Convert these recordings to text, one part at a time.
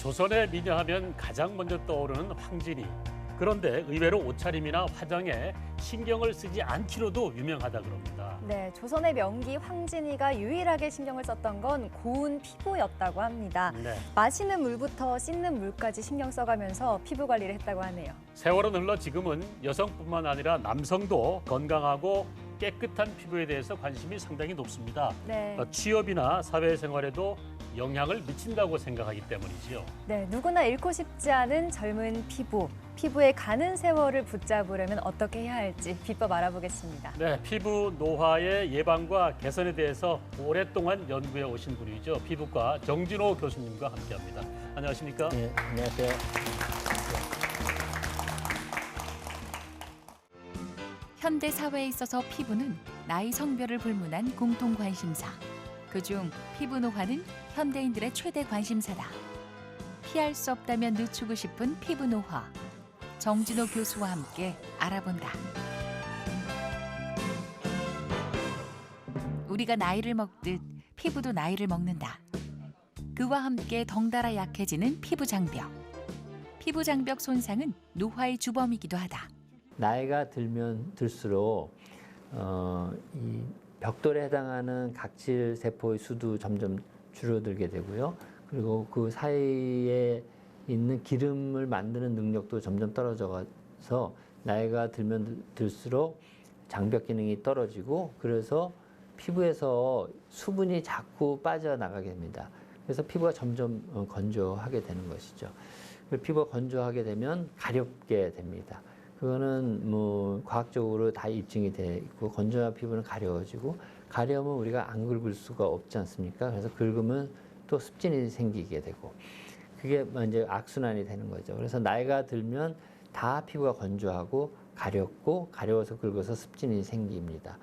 조선의 미녀하면 가장 먼저 떠오르는 황진이. 그런데 의외로 옷차림이나 화장에 신경을 쓰지 않기로도 유명하다 그럽니다. 네, 조선의 명기 황진이가 유일하게 신경을 썼던 건 고운 피부였다고 합니다. 네. 마시는 물부터 씻는 물까지 신경 써가면서 피부 관리를 했다고 하네요. 세월은 흘러 지금은 여성뿐만 아니라 남성도 건강하고 깨끗한 피부에 대해서 관심이 상당히 높습니다. 네. 취업이나 사회생활에도 영향을 미친다고 생각하기 때문이지요. 네, 누구나 잃고 싶지 않은 젊은 피부. 피부의 가는 세월을 붙잡으려면 어떻게 해야 할지 비법 알아보겠습니다. 네, 피부 노화의 예방과 개선에 대해서 오랫동안 연구해 오신 분이죠. 피부과 정진호 교수님과 함께합니다. 안녕하십니까? 네, 안녕하세요. 현대 사회에 있어서 피부는 나이 성별을 불문한 공통 관심사. 그중 피부 노화는 현대인들의 최대 관심사다. 피할 수 없다면 늦추고 싶은 피부 노화. 정진호 교수와 함께 알아본다. 우리가 나이를 먹듯 피부도 나이를 먹는다. 그와 함께 덩달아 약해지는 피부 장벽. 피부 장벽 손상은 노화의 주범이기도 하다. 나이가 들면 들수록 이 벽돌에 해당하는 각질 세포의 수도 점점 줄어들게 되고요. 그리고 그 사이에 있는 기름을 만드는 능력도 점점 떨어져서 나이가 들면 들수록 장벽 기능이 떨어지고 그래서 피부에서 수분이 자꾸 빠져나가게 됩니다. 그래서 피부가 점점 건조하게 되는 것이죠. 피부가 건조하게 되면 가렵게 됩니다. 그거는 뭐 과학적으로 다 입증이 돼 있고 건조한 피부는 가려워지고 가려우면 우리가 안 긁을 수가 없지 않습니까? 그래서 긁으면 또 습진이 생기게 되고 그게 이제 악순환이 되는 거죠. 그래서 나이가 들면 다 피부가 건조하고 가렵고 가려워서 긁어서 습진이 생깁니다.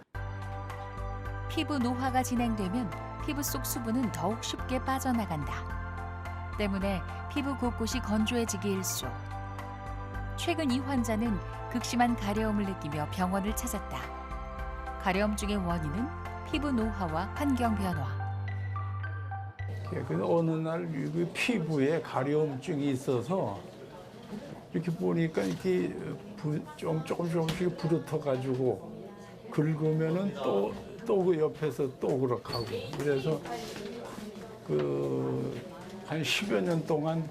피부 노화가 진행되면 피부 속 수분은 더욱 쉽게 빠져나간다. 때문에 피부 곳곳이 건조해지기 일쑤. 최근 이 환자는 극심한 가려움을 느끼며 병원을 찾았다. 가려움증의 원인은 피부 노화와 환경 변화. 그래서 어느 날 피부에 가려움증이 있어서 이렇게 보니까 이렇게 조금씩 부르터가지고 긁으면은 또 그 옆에서 또 그렇게 하고 그래서 한 10여 년 동안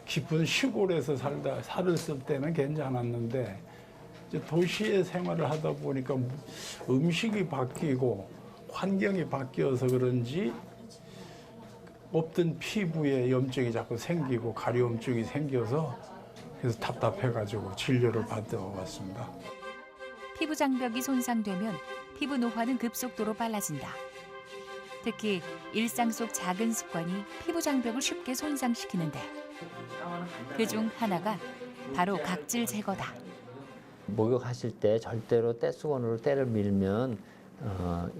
깊은 시골에서 살았을 때는 괜찮았는데 이제 도시에 생활을 하다 보니까 음식이 바뀌고 환경이 바뀌어서 그런지 없던 피부에 염증이 자꾸 생기고 가려움증이 생겨서 그래서 답답해가지고 진료를 받아 왔습니다. 피부 장벽이 손상되면 피부 노화는 급속도로 빨라진다. 특히 일상 속 작은 습관이 피부 장벽을 쉽게 손상시키는데 그중 하나가 바로 각질 제거다. 목욕하실 때 절대로 떼수건으로 때를 밀면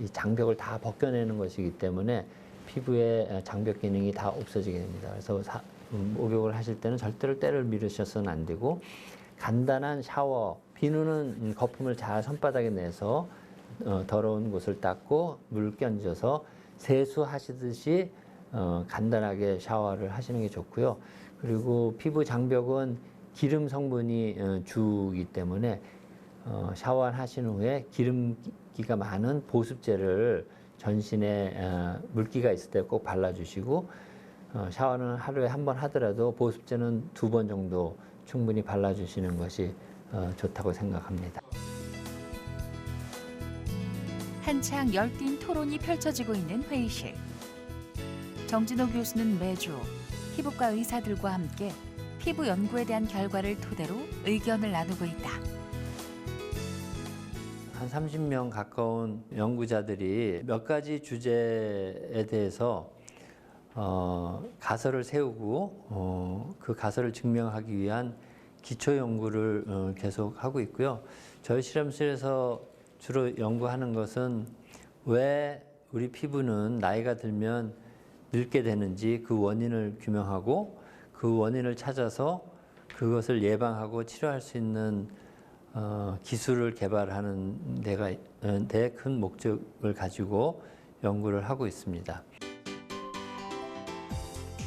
이 장벽을 다 벗겨내는 것이기 때문에 피부의 장벽 기능이 다 없어지게 됩니다. 그래서 목욕을 하실 때는 절대로 때를 밀으셔서는 안 되고 간단한 샤워, 비누는 거품을 잘 손바닥에 내서 더러운 곳을 닦고 물 끼얹어서 세수하시듯이 간단하게 샤워를 하시는 게 좋고요. 그리고 피부 장벽은 기름 성분이 주기 때문에 샤워하신 후에 기름기가 많은 보습제를 전신에 물기가 있을 때 꼭 발라주시고 샤워는 하루에 한 번 하더라도 보습제는 2번 정도 충분히 발라주시는 것이 좋다고 생각합니다. 한창 열띤 토론이 펼쳐지고 있는 회의실. 정진호 교수는 매주 피부과 의사들과 함께 피부 연구에 대한 결과를 토대로 의견을 나누고 있다. 한 30명 가까운 연구자들이 몇 가지 주제에 대해서 가설을 세우고 그 가설을 증명하기 위한 기초 연구를 계속 하고 있고요. 저희 실험실에서 주로 연구하는 것은 왜 우리 피부는 나이가 들면 늙게 되는지 그 원인을 규명하고 그 원인을 찾아서 그것을 예방하고 치료할 수 있는 기술을 개발하는 데 큰 목적을 가지고 연구를 하고 있습니다.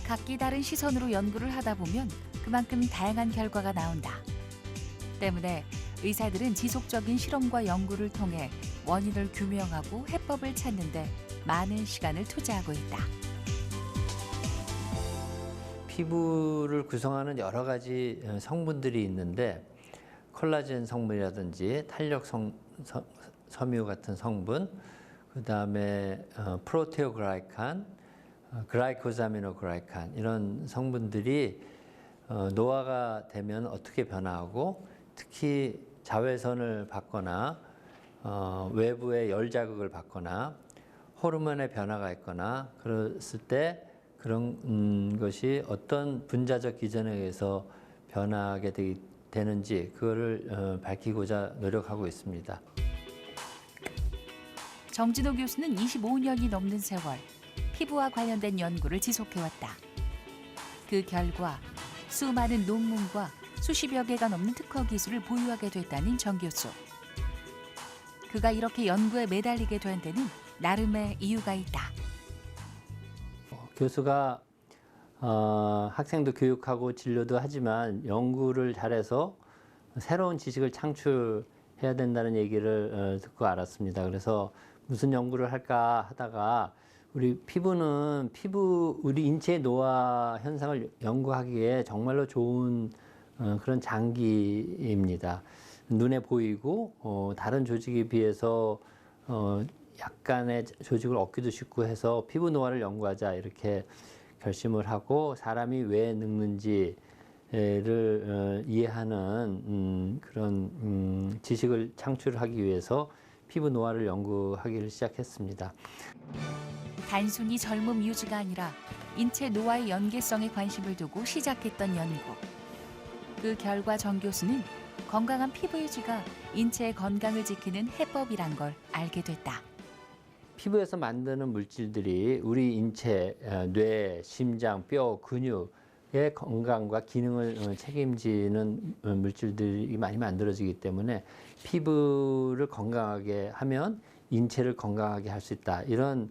각기 다른 시선으로 연구를 하다 보면 그만큼 다양한 결과가 나온다. 때문에 의사들은 지속적인 실험과 연구를 통해 원인을 규명하고 해법을 찾는 데 많은 시간을 투자하고 있다. 피부를 구성하는 여러 가지 성분들이 있는데 콜라겐 성분이라든지 탄력 섬유 같은 성분, 그다음에 프로테오글라이칸, 글라이코사미노글라이칸 이런 성분들이 노화가 되면 어떻게 변화하고 특히 자외선을 받거나 외부의 열 자극을 받거나 호르몬의 변화가 있거나 그랬을 때 그런 것이 어떤 분자적 기전에 의해서 변하게 되는지 그거를 밝히고자 노력하고 있습니다. 정진호 교수는 25년이 넘는 세월 피부와 관련된 연구를 지속해왔다. 그 결과 수많은 논문과 수십여 개가 넘는 특허 기술을 보유하게 됐다는 정 교수. 그가 이렇게 연구에 매달리게 된 데는 나름의 이유가 있다. 교수가 학생도 교육하고 진료도 하지만 연구를 잘해서 새로운 지식을 창출해야 된다는 얘기를 듣고 알았습니다. 그래서 무슨 연구를 할까 하다가 우리 피부는 우리 인체의 노화 현상을 연구하기에 정말로 좋은 그런 장기입니다. 눈에 보이고 다른 조직에 비해서 약간의 조직을 얻기도 쉽고 해서 피부 노화를 연구하자 이렇게 결심을 하고 사람이 왜 늙는지를 이해하는 그런 지식을 창출하기 위해서 피부 노화를 연구하기를 시작했습니다. 단순히 젊음 유지가 아니라 인체 노화의 연계성에 관심을 두고 시작했던 연구. 그 결과 정 교수는 건강한 피부 유지가 인체의 건강을 지키는 해법이란 걸 알게 됐다. 피부에서 만드는 물질들이 우리 인체, 뇌, 심장, 뼈, 근육의 건강과 기능을 책임지는 물질들이 많이 만들어지기 때문에 피부를 건강하게 하면 인체를 건강하게 할 수 있다. 이런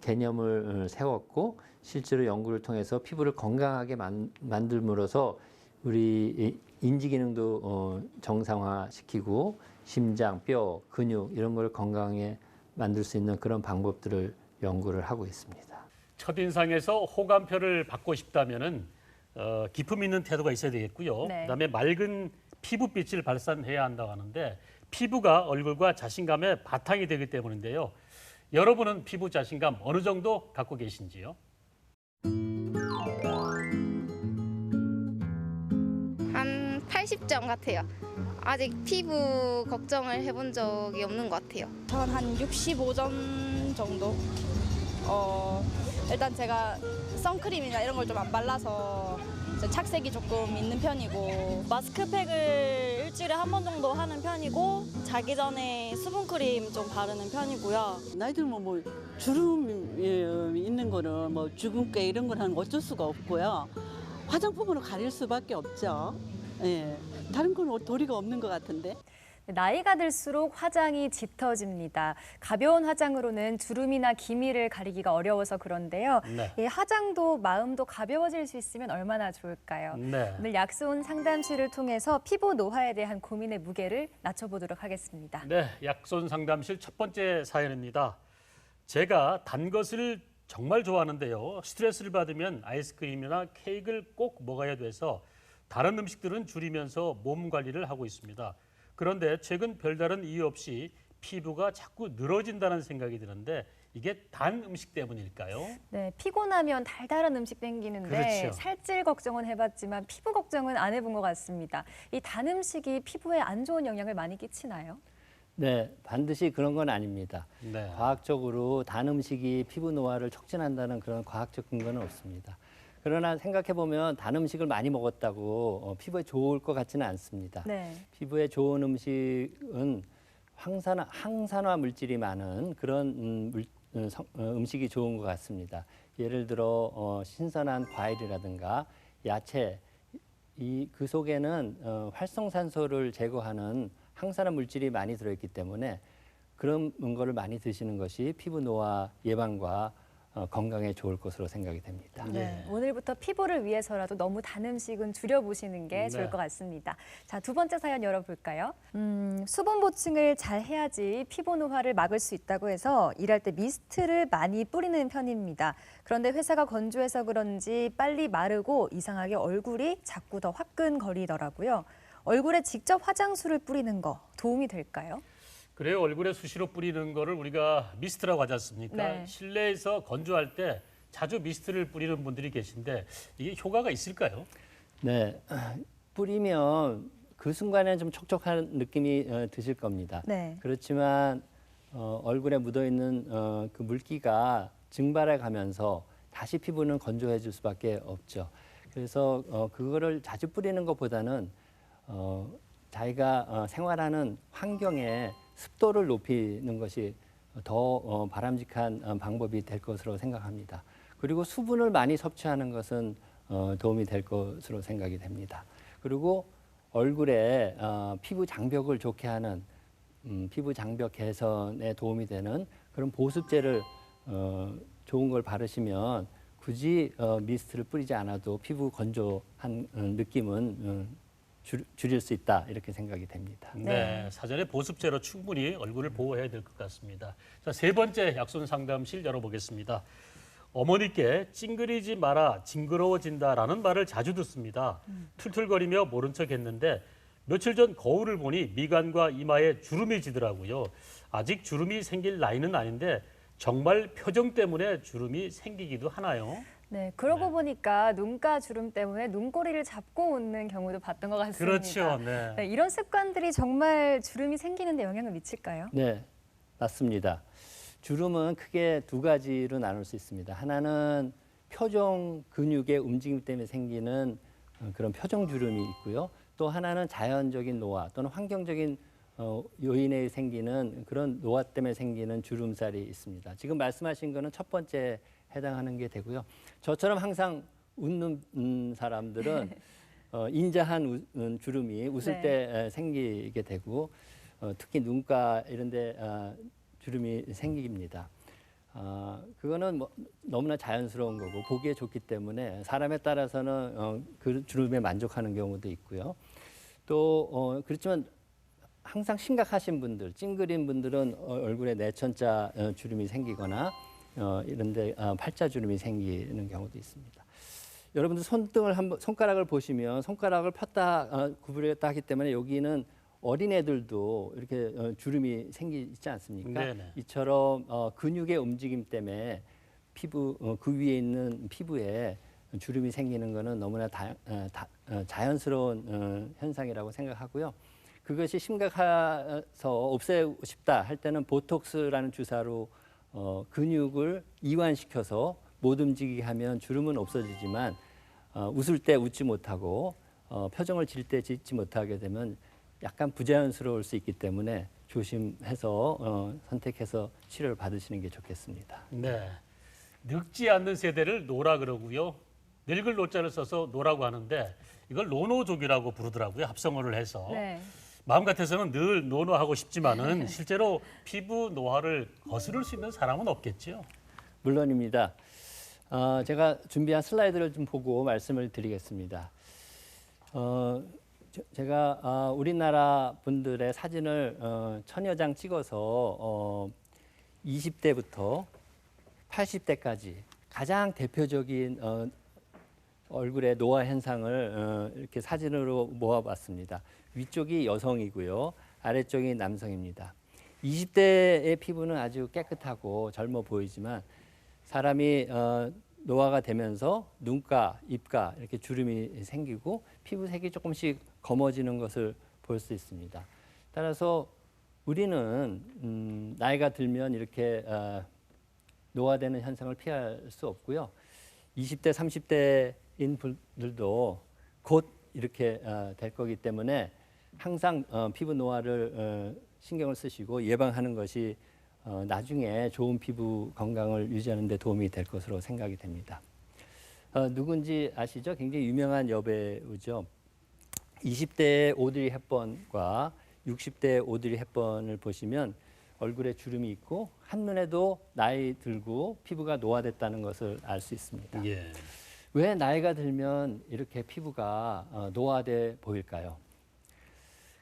개념을 세웠고 실제로 연구를 통해서 피부를 건강하게 만들므로써 우리 인지 기능도 정상화시키고 심장, 뼈, 근육 이런 걸 건강하게 만들 수 있는 그런 방법들을 연구를 하고 있습니다. 첫인상에서 호감표를 받고 싶다면은 기품 있는 태도가 있어야 되겠고요. 네. 그다음에 맑은 피부빛을 발산해야 한다고 하는데 피부가 얼굴과 자신감의 바탕이 되기 때문인데요. 여러분은 피부 자신감 어느 정도 갖고 계신지요? 한 80점 같아요. 아직 피부 걱정을 해본 적이 없는 것 같아요. 전 한 65점 정도. 일단 제가 선크림이나 이런 걸 좀 안 발라서 착색이 조금 있는 편이고 마스크팩을 일주일에 한 번 정도 하는 편이고 자기 전에 수분크림 좀 바르는 편이고요. 나이 들면 뭐 주름 있는 거는 뭐 주근깨 이런 거는 어쩔 수가 없고요. 화장품으로 가릴 수밖에 없죠. 예. 다른 건 도리가 없는 것 같은데. 나이가 들수록 화장이 짙어집니다. 가벼운 화장으로는 주름이나 기미를 가리기가 어려워서 그런데요. 네. 이 화장도 마음도 가벼워질 수 있으면 얼마나 좋을까요? 네. 오늘 약손 상담실을 통해서 피부 노화에 대한 고민의 무게를 낮춰보도록 하겠습니다. 네, 약손 상담실 첫 번째 사연입니다. 제가 단 것을 정말 좋아하는데요. 스트레스를 받으면 아이스크림이나 케이크를 꼭 먹어야 돼서 다른 음식들은 줄이면서 몸 관리를 하고 있습니다. 그런데 최근 별다른 이유 없이 피부가 자꾸 늘어진다는 생각이 드는데 이게 단 음식 때문일까요? 네, 피곤하면 달달한 음식 땡기는데 그렇죠. 살찔 걱정은 해봤지만 피부 걱정은 안 해본 것 같습니다. 이 단 음식이 피부에 안 좋은 영향을 많이 끼치나요? 네, 반드시 그런 건 아닙니다. 네. 과학적으로 단 음식이 피부 노화를 촉진한다는 그런 과학적 근거는 없습니다. 그러나 생각해 보면 단 음식을 많이 먹었다고 피부에 좋을 것 같지는 않습니다. 네. 피부에 좋은 음식은 항산화 물질이 많은 그런 음식이 좋은 것 같습니다. 예를 들어 신선한 과일이라든가 야채, 그 속에는 활성산소를 제거하는 항산화 물질이 많이 들어있기 때문에 그런 거를 많이 드시는 것이 피부 노화 예방과 건강에 좋을 것으로 생각이 됩니다. 네. 오늘부터 피부를 위해서라도 너무 단 음식은 줄여보시는 게 좋을 네. 것 같습니다. 자, 두 번째 사연 열어볼까요? 수분 보충을 잘 해야지 피부 노화를 막을 수 있다고 해서 일할 때 미스트를 많이 뿌리는 편입니다. 그런데 회사가 건조해서 그런지 빨리 마르고 이상하게 얼굴이 자꾸 더 화끈거리더라고요. 얼굴에 직접 화장수를 뿌리는 거 도움이 될까요? 그래요. 얼굴에 수시로 뿌리는 거를 우리가 미스트라고 하지 않습니까? 네. 실내에서 건조할 때 자주 미스트를 뿌리는 분들이 계신데 이게 효과가 있을까요? 네, 뿌리면 그 순간에는 좀 촉촉한 느낌이 드실 겁니다. 네. 그렇지만 얼굴에 묻어있는 그 물기가 증발해 가면서 다시 피부는 건조해질 수밖에 없죠. 그래서 그거를 자주 뿌리는 것보다는 자기가 생활하는 환경에 습도를 높이는 것이 더 바람직한 방법이 될 것으로 생각합니다. 그리고 수분을 많이 섭취하는 것은 도움이 될 것으로 생각이 됩니다. 그리고 얼굴에 피부 장벽을 좋게 하는 피부 장벽 개선에 도움이 되는 그런 보습제를 좋은 걸 바르시면 굳이 미스트를 뿌리지 않아도 피부 건조한 느낌은 줄일 수 있다 이렇게 생각이 됩니다. 네, 사전에 보습제로 충분히 얼굴을 보호해야 될 것 같습니다. 자, 세 번째 약손 상담실 열어보겠습니다. 어머니께 찡그리지 마라 징그러워진다라는 말을 자주 듣습니다. 툴툴거리며 모른 척했는데 며칠 전 거울을 보니 미간과 이마에 주름이 지더라고요. 아직 주름이 생길 나이는 아닌데 정말 표정 때문에 주름이 생기기도 하나요? 네, 그러고 보니까 눈가 주름 때문에 눈꼬리를 잡고 웃는 경우도 봤던 것 같습니다. 그렇죠. 네. 네, 이런 습관들이 정말 주름이 생기는 데 영향을 미칠까요? 네, 맞습니다. 주름은 크게 두 가지로 나눌 수 있습니다. 하나는 표정 근육의 움직임 때문에 생기는 그런 표정 주름이 있고요. 또 하나는 자연적인 노화 또는 환경적인 요인에 생기는 그런 노화 때문에 생기는 주름살이 있습니다. 지금 말씀하신 거는 첫 번째 해당하는 게 되고요. 저처럼 항상 웃는 사람들은 인자한 주름이 웃을 네. 때 생기게 되고 특히 눈가 이런 데 주름이 생깁니다. 그거는 뭐 너무나 자연스러운 거고 보기에 좋기 때문에 사람에 따라서는 그 주름에 만족하는 경우도 있고요. 또 그렇지만 항상 심각하신 분들, 찡그린 분들은 얼굴에 내천자 주름이 생기거나 이런데 팔자 주름이 생기는 경우도 있습니다. 여러분들 손가락을 보시면 손가락을 폈다 구부렸다 하기 때문에 여기는 어린애들도 이렇게 주름이 생기지 않습니까? 네네. 이처럼 근육의 움직임 때문에 피부 그 위에 있는 피부에 주름이 생기는 것은 너무나 자연스러운 현상이라고 생각하고요. 그것이 심각해서 없애고 싶다 할 때는 보톡스라는 주사로 근육을 이완시켜서 못 움직이게 하면 주름은 없어지지만 웃을 때 웃지 못하고 표정을 질 때 짓지 못하게 되면 약간 부자연스러울 수 있기 때문에 조심해서 선택해서 치료를 받으시는 게 좋겠습니다. 네. 늙지 않는 세대를 노라 그러고요. 늙을 노자를 써서 노라고 하는데 이걸 노노족이라고 부르더라고요. 합성어를 해서. 네. 마음 같아서는 늘 노노하고 싶지만은 실제로 피부 노화를 거스를 수 있는 사람은 없겠죠. 물론입니다. 제가 준비한 슬라이드를 좀 보고 말씀을 드리겠습니다. 제가 우리나라 분들의 사진을 천여 장 찍어서 20대부터 80대까지 가장 대표적인 얼굴의 노화 현상을 이렇게 사진으로 모아봤습니다. 위쪽이 여성이고요. 아래쪽이 남성입니다. 20대의 피부는 아주 깨끗하고 젊어 보이지만 사람이 노화가 되면서 눈가, 입가 이렇게 주름이 생기고 피부색이 조금씩 검어지는 것을 볼 수 있습니다. 따라서 우리는 나이가 들면 이렇게 노화되는 현상을 피할 수 없고요. 20대, 30대인 분들도 곧 이렇게 될 거기 때문에 항상 피부 노화를 신경을 쓰시고 예방하는 것이 나중에 좋은 피부 건강을 유지하는 데 도움이 될 것으로 생각이 됩니다. 누군지 아시죠? 굉장히 유명한 여배우죠. 20대의 오드리 헵번과 60대의 오드리 헵번을 보시면 얼굴에 주름이 있고 한눈에도 나이 들고 피부가 노화됐다는 것을 알 수 있습니다. 예. 왜 나이가 들면 이렇게 피부가 노화돼 보일까요?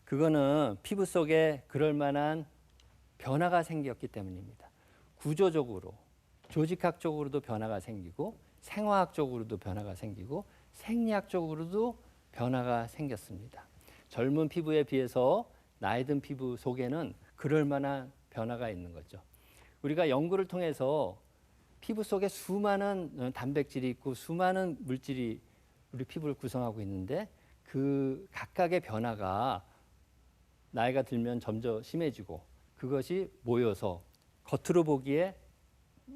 그거는 피부 속에 그럴 만한 변화가 생겼기 때문입니다. 구조적으로, 조직학적으로도 변화가 생기고 생화학적으로도 변화가 생기고 생리학적으로도 변화가 생겼습니다. 젊은 피부에 비해서 나이 든 피부 속에는 그럴 만한 변화가 있는 거죠. 우리가 연구를 통해서 피부 속에 수많은 단백질이 있고 수많은 물질이 우리 피부를 구성하고 있는데 그 각각의 변화가 나이가 들면 점점 심해지고 그것이 모여서 겉으로 보기에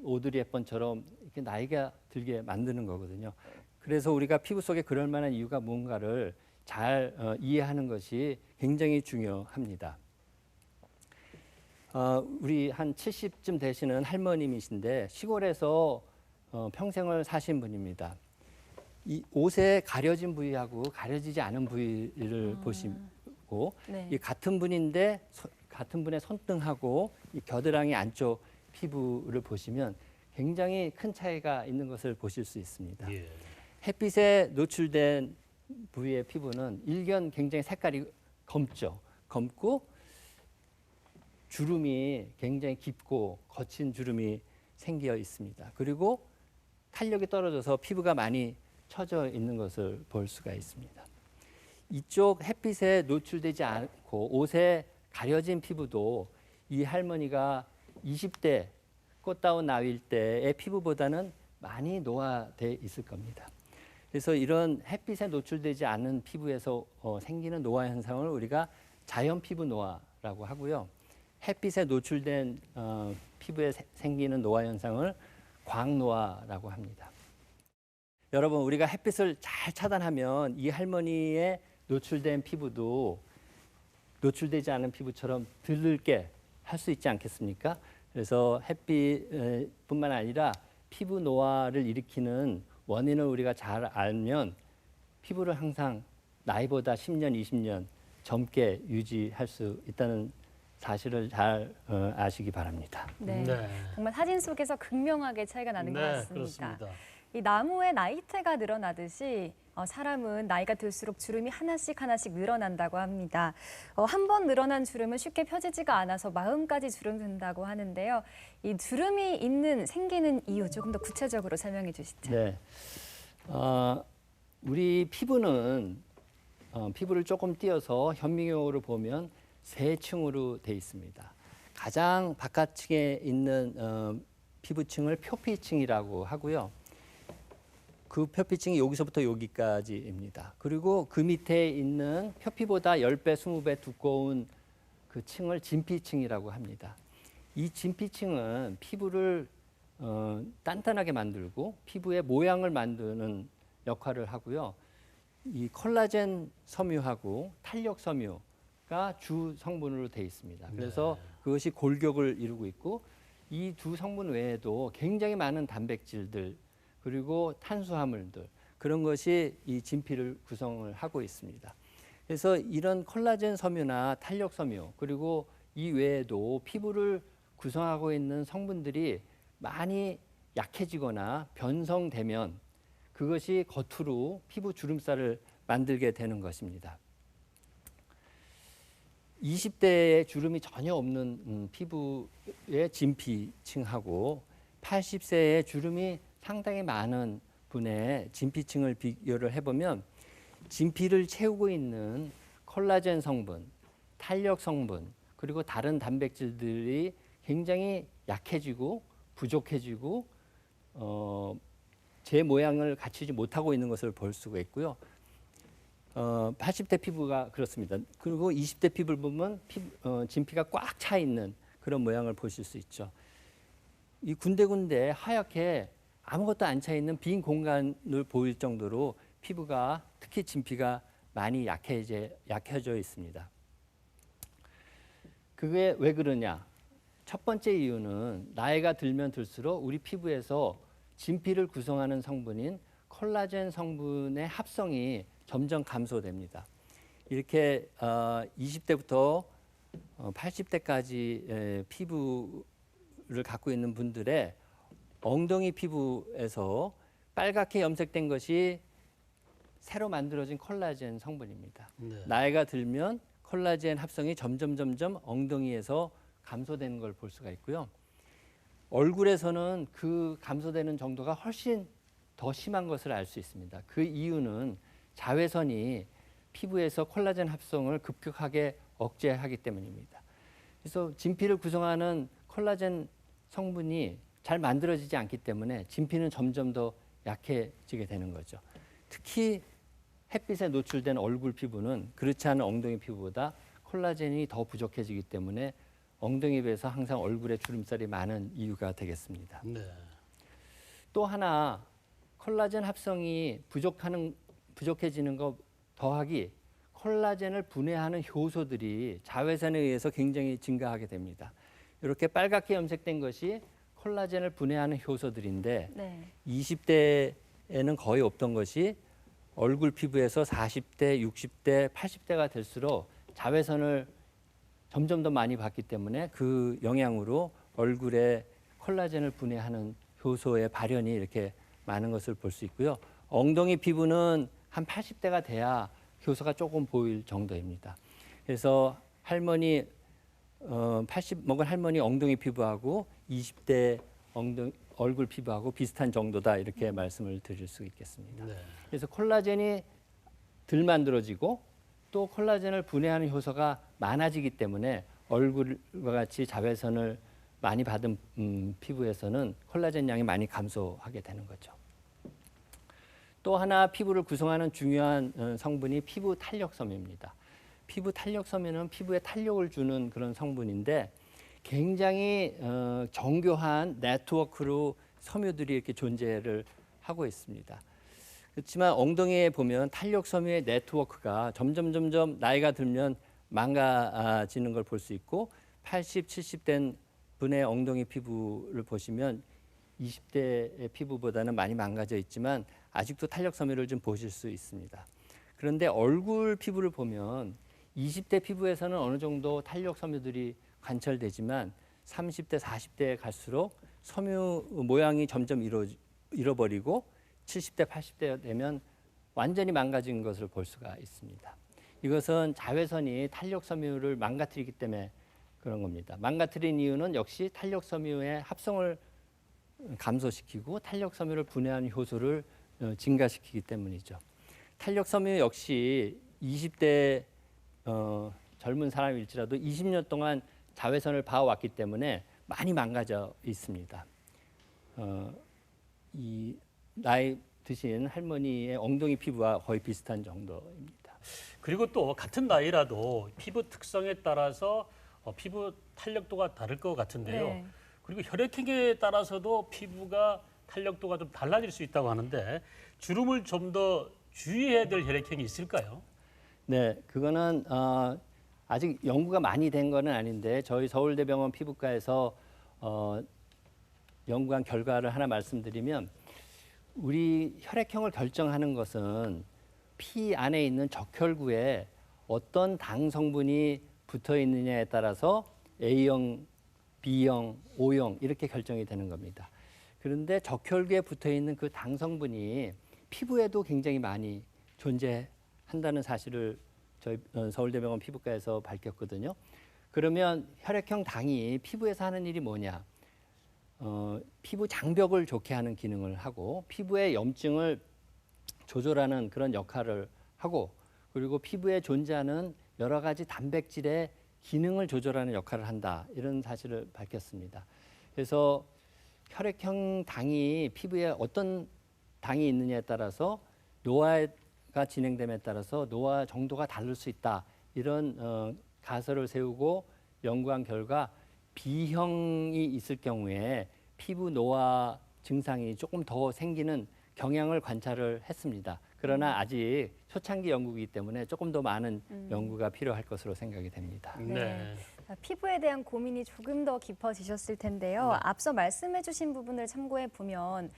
오드리 헵번처럼 이렇게 나이가 들게 만드는 거거든요. 그래서 우리가 피부 속에 그럴 만한 이유가 뭔가를 잘 이해하는 것이 굉장히 중요합니다. 우리 한 70쯤 되시는 할머님이신데 시골에서 평생을 사신 분입니다. 이 옷에 가려진 부위하고 가려지지 않은 부위를 보시고 네. 이 같은 분인데 같은 분의 손등하고 이 겨드랑이 안쪽 피부를 보시면 굉장히 큰 차이가 있는 것을 보실 수 있습니다. 예. 햇빛에 노출된 부위의 피부는 일견 굉장히 색깔이 검죠. 검고 주름이 굉장히 깊고 거친 주름이 생겨 있습니다. 그리고 탄력이 떨어져서 피부가 많이 처져 있는 것을 볼 수가 있습니다. 이쪽 햇빛에 노출되지 않고 옷에 가려진 피부도 이 할머니가 20대 꽃다운 나이일 때의 피부보다는 많이 노화돼 있을 겁니다. 그래서 이런 햇빛에 노출되지 않은 피부에서 생기는 노화 현상을 우리가 자연 피부 노화라고 하고요. 햇빛에 노출된 피부에 생기는 노화 현상을 광노화라고 합니다. 여러분, 우리가 햇빛을 잘 차단하면 이 할머니의 노출된 피부도 노출되지 않은 피부처럼 들들게 할 수 있지 않겠습니까? 그래서 햇빛뿐만 아니라 피부 노화를 일으키는 원인을 우리가 잘 알면 피부를 항상 나이보다 10년, 20년 젊게 유지할 수 있다는 사실을 잘 아시기 바랍니다. 네. 네. 정말 사진 속에서 극명하게 차이가 나는 것 네, 같습니다. 그렇습니다. 이 나무의 나이테가 늘어나듯이 사람은 나이가 들수록 주름이 하나씩 늘어난다고 합니다. 한 번 늘어난 주름은 쉽게 펴지지가 않아서 마음까지 주름 든다고 하는데요. 이 주름이 생기는 이유 조금 더 구체적으로 설명해 주시죠. 네, 우리 피부는 피부를 조금 띄어서 현미경으로 보면 세 층으로 돼 있습니다. 가장 바깥층에 있는 피부층을 표피층이라고 하고요. 그 표피층이 여기서부터 여기까지입니다. 그리고 그 밑에 있는 표피보다 10배, 20배 두꺼운 그 층을 진피층이라고 합니다. 이 진피층은 피부를 단단하게 만들고 피부의 모양을 만드는 역할을 하고요. 이 콜라겐 섬유하고 탄력 섬유가 주 성분으로 되어 있습니다. 그래서 그것이 골격을 이루고 있고 이 두 성분 외에도 굉장히 많은 단백질들 그리고 탄수화물들 그런 것이 이 진피를 구성을 하고 있습니다. 그래서 이런 콜라겐 섬유나 탄력 섬유 그리고 이 외에도 피부를 구성하고 있는 성분들이 많이 약해지거나 변성되면 그것이 겉으로 피부 주름살을 만들게 되는 것입니다. 20대에 주름이 전혀 없는 피부의 진피층하고 80세에 주름이 상당히 많은 분의 진피층을 비교를 해보면 진피를 채우고 있는 콜라겐 성분, 탄력 성분, 그리고 다른 단백질들이 굉장히 약해지고 부족해지고 제 모양을 갖추지 못하고 있는 것을 볼 수가 있고요. 80대 피부가 그렇습니다. 그리고 20대 피부를 보면 진피가 꽉 차 있는 그런 모양을 보실 수 있죠. 이 군데군데 하얗게 아무것도 안 차 있는 빈 공간을 보일 정도로 피부가 특히 진피가 많이 약해져 있습니다. 그게 왜 그러냐? 첫 번째 이유는 나이가 들면 들수록 우리 피부에서 진피를 구성하는 성분인 콜라겐 성분의 합성이 점점 감소됩니다. 이렇게 20대부터 80대까지 피부를 갖고 있는 분들의 엉덩이 피부에서 빨갛게 염색된 것이 새로 만들어진 콜라겐 성분입니다. 네. 나이가 들면 콜라겐 합성이 점점 엉덩이에서 감소되는 걸 볼 수가 있고요. 얼굴에서는 그 감소되는 정도가 훨씬 더 심한 것을 알 수 있습니다. 그 이유는 자외선이 피부에서 콜라겐 합성을 급격하게 억제하기 때문입니다. 그래서 진피를 구성하는 콜라겐 성분이 잘 만들어지지 않기 때문에 진피는 점점 더 약해지게 되는 거죠. 특히 햇빛에 노출된 얼굴 피부는 그렇지 않은 엉덩이 피부보다 콜라겐이 더 부족해지기 때문에 엉덩이에 비해서 항상 얼굴에 주름살이 많은 이유가 되겠습니다. 네. 또 하나 콜라겐 합성이 부족해지는 것 더하기 콜라겐을 분해하는 효소들이 자외선에 의해서 굉장히 증가하게 됩니다. 이렇게 빨갛게 염색된 것이 콜라겐을 분해하는 효소들인데 네. 20대에는 거의 없던 것이 얼굴 피부에서 40대, 60대, 80대가 될수록 자외선을 점점 더 많이 받기 때문에 그 영향으로 얼굴에 콜라겐을 분해하는 효소의 발현이 이렇게 많은 것을 볼 수 있고요. 엉덩이 피부는 한 80대가 돼야 효소가 조금 보일 정도입니다. 그래서 할머니 80 먹은 할머니 엉덩이 피부하고 20대 얼굴 피부하고 비슷한 정도다 이렇게 말씀을 드릴 수 있겠습니다. 네. 그래서 콜라겐이 덜 만들어지고 또 콜라겐을 분해하는 효소가 많아지기 때문에 얼굴과 같이 자외선을 많이 받은 피부에서는 콜라겐 양이 많이 감소하게 되는 거죠. 또 하나 피부를 구성하는 중요한 성분이 피부 탄력섬유입니다. 피부 탄력섬유는 피부에 탄력을 주는 그런 성분인데 굉장히 정교한 네트워크로 섬유들이 이렇게 존재를 하고 있습니다. 그렇지만 엉덩이에 보면 탄력섬유의 네트워크가 점점 나이가 들면 망가지는 걸 볼 수 있고 80, 70된 분의 엉덩이 피부를 보시면 20대의 피부보다는 많이 망가져 있지만 아직도 탄력섬유를 좀 보실 수 있습니다. 그런데 얼굴 피부를 보면 20대 피부에서는 어느 정도 탄력섬유들이 관철되지만 30대, 40대에 갈수록 섬유 모양이 점점 잃어버리고 70대, 80대 되면 완전히 망가진 것을 볼 수가 있습니다. 이것은 자외선이 탄력섬유를 망가뜨리기 때문에 그런 겁니다. 망가뜨린 이유는 역시 탄력섬유의 합성을 감소시키고 탄력섬유를 분해하는 효소를 증가시키기 때문이죠. 탄력섬유 역시 20대 젊은 사람일지라도 20년 동안 자외선을 봐왔기 때문에 많이 망가져 있습니다. 이 나이 드신 할머니의 엉덩이 피부와 거의 비슷한 정도입니다. 그리고 또 같은 나이라도 피부 특성에 따라서 피부 탄력도가 다를 것 같은데요. 네. 그리고 혈액형에 따라서도 피부가 탄력도가 좀 달라질 수 있다고 하는데 주름을 좀 더 주의해야 될 혈액형이 있을까요? 네, 그거는 아직 연구가 많이 된 거는 아닌데 저희 서울대병원 피부과에서 연구한 결과를 하나 말씀드리면 우리 혈액형을 결정하는 것은 피 안에 있는 적혈구에 어떤 당 성분이 붙어 있느냐에 따라서 A형, B형, O형 이렇게 결정이 되는 겁니다. 그런데 적혈구에 붙어 있는 그 당 성분이 피부에도 굉장히 많이 존재한다는 사실을 저희 서울대병원 피부과에서 밝혔거든요. 그러면 혈액형 당이 피부에서 하는 일이 뭐냐? 피부 장벽을 좋게 하는 기능을 하고 피부의 염증을 조절하는 그런 역할을 하고 그리고 피부에 존재하는 여러 가지 단백질의 기능을 조절하는 역할을 한다. 이런 사실을 밝혔습니다. 그래서 혈액형 당이 피부에 어떤 당이 있느냐에 따라서 노화가 진행됨에 따라서 노화 정도가 다를 수 있다. 이런 가설을 세우고 연구한 결과 B형이 있을 경우에 피부 노화 증상이 조금 더 생기는 경향을 관찰을 했습니다. 그러나 아직 초창기 연구이기 때문에 조금 더 많은 연구가 필요할 것으로 생각이 됩니다. 네. 피부에 대한 고민이 조금 더 깊어지셨을 텐데요. 앞서 말씀해주신 부분을 참고해 보면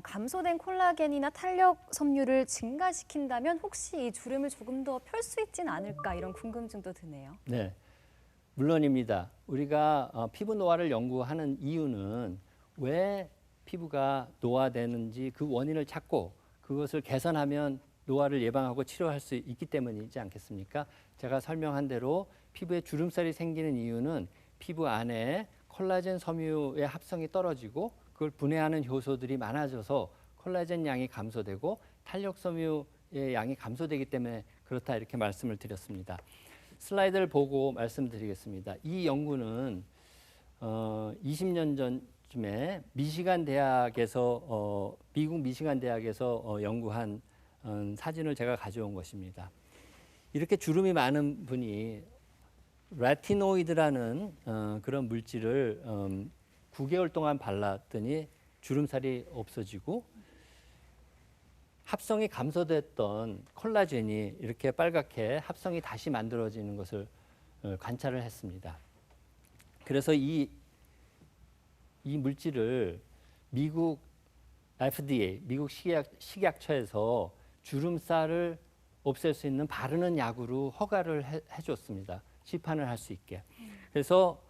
감소된 콜라겐이나 탄력 섬유를 증가시킨다면 혹시 이 주름을 조금 더 펼 수 있진 않을까 이런 궁금증도 드네요. 네, 물론입니다. 우리가 피부 노화를 연구하는 이유는 왜 피부가 노화되는지 그 원인을 찾고 그것을 개선하면 노화를 예방하고 치료할 수 있기 때문이지 않겠습니까? 제가 설명한 대로 피부에 주름살이 생기는 이유는 피부 안에 콜라겐 섬유의 합성이 떨어지고 그걸 분해하는 효소들이 많아져서 콜라겐 양이 감소되고 탄력 섬유의 양이 감소되기 때문에 그렇다 이렇게 말씀을 드렸습니다. 슬라이드를 보고 말씀드리겠습니다. 이 연구는 20년 전쯤에 미시간 대학에서 미국 미시간 대학에서 연구한 사진을 제가 가져온 것입니다. 이렇게 주름이 많은 분이 레티노이드라는 그런 물질을 9개월 동안 발랐더니 주름살이 없어지고 합성이 감소됐던 콜라겐이 이렇게 빨갛게 합성이 다시 만들어지는 것을 관찰을 했습니다. 그래서 이 물질을 미국 FDA, 미국 식약처에서 주름살을 없앨 수 있는 바르는 약으로 허가를 해줬습니다. 시판을 할 수 있게. 그래서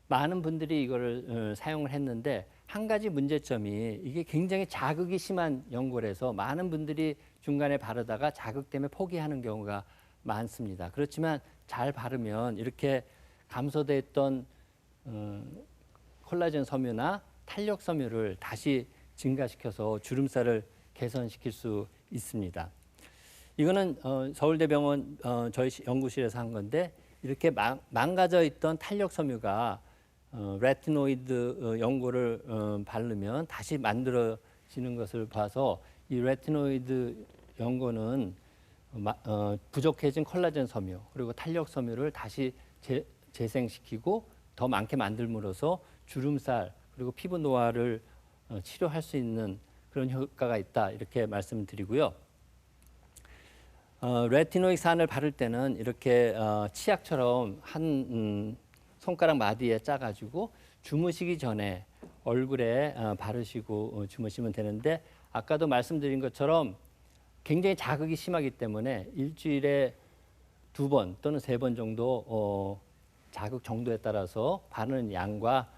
많은 분들이 이거를 사용을 했는데 한 가지 문제점이 이게 굉장히 자극이 심한 연고라서 많은 분들이 중간에 바르다가 자극 때문에 포기하는 경우가 많습니다. 그렇지만 잘 바르면 이렇게 감소됐던 콜라겐 섬유나 탄력 섬유를 다시 증가시켜서 주름살을 개선시킬 수 있습니다. 이거는 서울대병원 저희 연구실에서 한 건데 이렇게 망가져 있던 탄력 섬유가 레티노이드 연고를 바르면 다시 만들어지는 것을 봐서 이 레티노이드 연고는 부족해진 콜라겐 섬유 그리고 탄력 섬유를 다시 재생시키고 더 많게 만들므로써 주름살 그리고 피부 노화를 치료할 수 있는 그런 효과가 있다 이렇게 말씀드리고요. 레티노익산을 바를 때는 이렇게 치약처럼 한 손가락 마디에 짜가지고 주무시기 전에 얼굴에 바르시고 주무시면 되는데 아까도 말씀드린 것처럼 굉장히 자극이 심하기 때문에 일주일에 2번 또는 3번 정도 자극 정도에 따라서 바르는 양과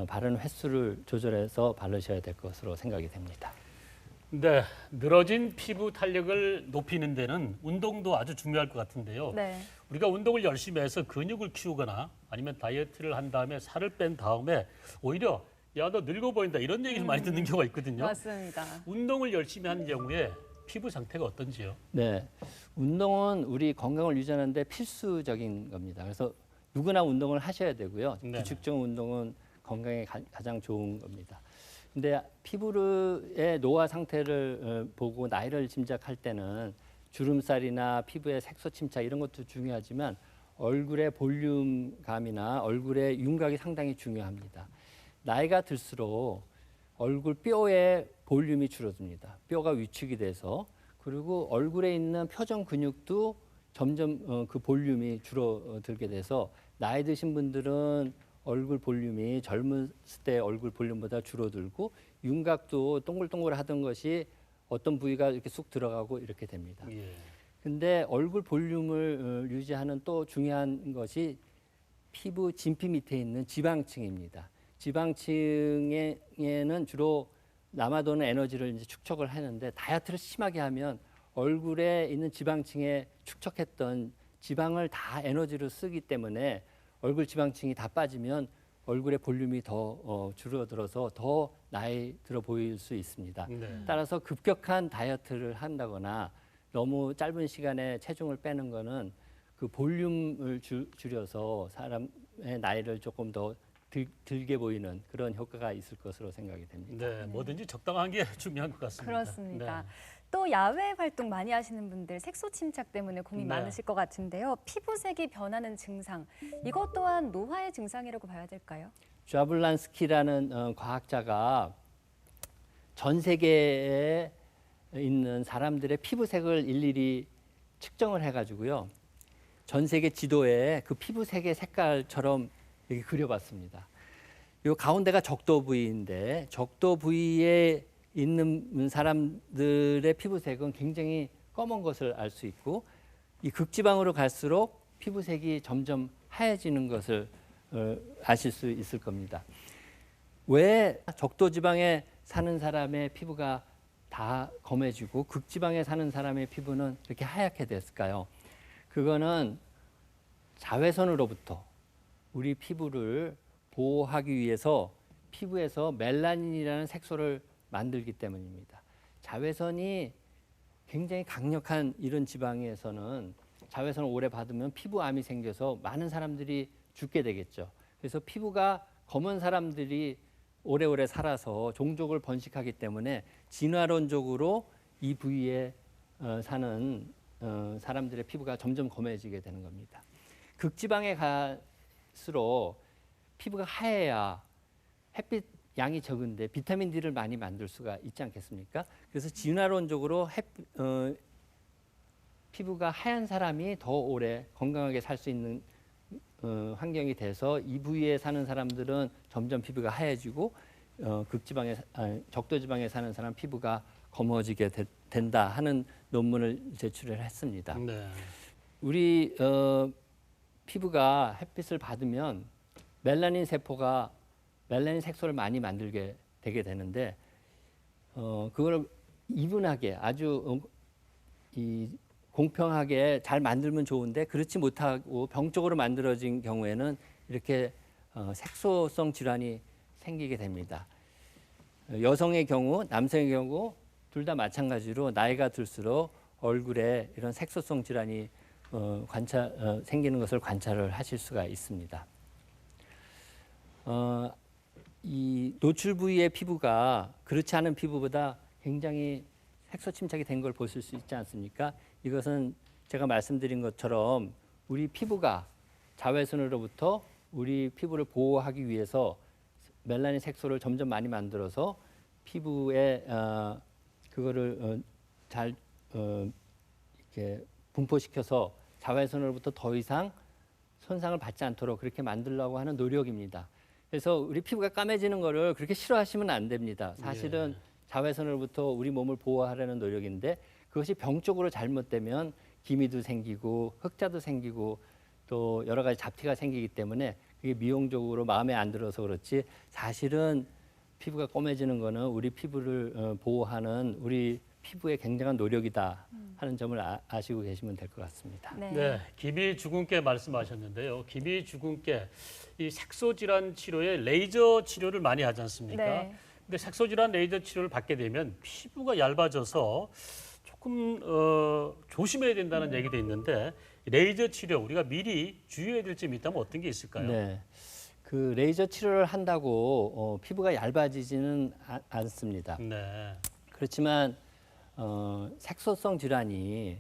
바르는 횟수를 조절해서 바르셔야 될 것으로 생각이 됩니다. 네, 늘어진 피부 탄력을 높이는 데는 운동도 아주 중요할 것 같은데요. 네. 우리가 운동을 열심히 해서 근육을 키우거나 아니면 다이어트를 한 다음에 살을 뺀 다음에 오히려 야, 너 늙어 보인다 이런 얘기를 많이 듣는 경우가 있거든요. 맞습니다. 운동을 열심히 하는 경우에 피부 상태가 어떤지요? 네, 운동은 우리 건강을 유지하는 데 필수적인 겁니다. 그래서 누구나 운동을 하셔야 되고요. 네네. 규칙적 운동은 건강에 가장 좋은 겁니다. 근데 피부의 노화 상태를 보고 나이를 짐작할 때는 주름살이나 피부의 색소 침착 이런 것도 중요하지만 얼굴의 볼륨감이나 얼굴의 윤곽이 상당히 중요합니다. 나이가 들수록 얼굴 뼈의 볼륨이 줄어듭니다. 뼈가 위축이 돼서 그리고 얼굴에 있는 표정 근육도 점점 그 볼륨이 줄어들게 돼서 나이 드신 분들은 얼굴 볼륨이 젊었을 때 얼굴 볼륨보다 줄어들고 윤곽도 동글동글하던 것이 어떤 부위가 이렇게 쑥 들어가고 이렇게 됩니다. 예. 근데 얼굴 볼륨을 유지하는 또 중요한 것이 피부 진피 밑에 있는 지방층입니다. 지방층에는 주로 남아도는 에너지를 이제 축적을 하는데 다이어트를 심하게 하면 얼굴에 있는 지방층에 축적했던 지방을 다 에너지로 쓰기 때문에 얼굴 지방층이 다 빠지면 얼굴의 볼륨이 더 줄어들어서 더 나이 들어 보일 수 있습니다. 네. 따라서 급격한 다이어트를 한다거나 너무 짧은 시간에 체중을 빼는 거는 그 볼륨을 줄여서 사람의 나이를 조금 더 들게 보이는 그런 효과가 있을 것으로 생각이 됩니다. 네, 뭐든지 적당한 게 중요한 것 같습니다. 그렇습니다. 네. 또 야외 활동 많이 하시는 분들 색소 침착 때문에 고민 네. 많으실 것 같은데요. 피부색이 변하는 증상, 이것 또한 노화의 증상이라고 봐야 될까요? 좌블란스키라는 과학자가 전 세계에 있는 사람들의 피부색을 일일이 측정을 해가지고요. 전 세계 지도에 그 피부색의 색깔처럼 이렇게 그려봤습니다. 이 가운데가 적도 부위인데 적도 부위에 있는 사람들의 피부색은 굉장히 검은 것을 알 수 있고 이 극지방으로 갈수록 피부색이 점점 하얘지는 것을 아실 수 있을 겁니다. 왜 적도지방에 사는 사람의 피부가 다 검해지고 극지방에 사는 사람의 피부는 이렇게 하얗게 됐을까요? 그거는 자외선으로부터 우리 피부를 보호하기 위해서 피부에서 멜라닌이라는 색소를 만들기 때문입니다. 자외선이 굉장히 강력한 이런 지방에서는 자외선을 오래 받으면 피부암이 생겨서 많은 사람들이 죽게 되겠죠. 그래서 피부가 검은 사람들이 오래오래 살아서 종족을 번식하기 때문에 진화론적으로 이 부위에 사는 사람들의 피부가 점점 검해지게 되는 겁니다. 극지방에 갈수록 피부가 하얘야 햇빛 양이 적은데 비타민 D를 많이 만들 수가 있지 않겠습니까? 그래서 진화론적으로 피부가 하얀 사람이 더 오래 건강하게 살 수 있는 환경이 돼서 이 부위에 사는 사람들은 점점 피부가 하얘지고 적도지방에 사는 사람 피부가 검어지게 된다 하는 논문을 제출을 했습니다. 네. 우리 피부가 햇빛을 받으면 멜라닌 색소를 많이 만들게 되게 되는데 그걸 이분하게 아주 공평하게 잘 만들면 좋은데 그렇지 못하고 병적으로 만들어진 경우에는 이렇게 색소성 질환이 생기게 됩니다. 여성의 경우, 남성의 경우 둘 다 마찬가지로 나이가 들수록 얼굴에 이런 색소성 질환이 생기는 것을 관찰을 하실 수가 있습니다. 이 노출 부위의 피부가 그렇지 않은 피부보다 굉장히 색소 침착이 된 걸 보실 수 있지 않습니까? 이것은 제가 말씀드린 것처럼 우리 피부가 자외선으로부터 우리 피부를 보호하기 위해서 멜라닌 색소를 점점 많이 만들어서 피부에 그거를 잘 이렇게 분포시켜서 자외선으로부터 더 이상 손상을 받지 않도록 그렇게 만들려고 하는 노력입니다. 그래서 우리 피부가 까매지는 거를 그렇게 싫어하시면 안 됩니다. 사실은 자외선으로부터 우리 몸을 보호하려는 노력인데 그것이 병적으로 잘못되면 기미도 생기고 흑자도 생기고 또 여러 가지 잡티가 생기기 때문에 그게 미용적으로 마음에 안 들어서 그렇지 사실은 피부가 검해지는 거는 우리 피부를 보호하는 우리 피부의 굉장한 노력이다 하는 점을 아시고 계시면 될 것 같습니다. 네, 기미주근깨 말씀하셨는데요. 기미주근깨, 이 색소질환 치료에 레이저 치료를 많이 하지 않습니까? 네. 근데 색소질환 레이저 치료를 받게 되면 피부가 얇아져서 조금 조심해야 된다는 얘기도 있는데 레이저 치료 우리가 미리 주의해야 될 점이 있다면 어떤 게 있을까요? 네, 그 레이저 치료를 한다고 피부가 얇아지지는 않습니다. 네. 그렇지만 색소성 질환이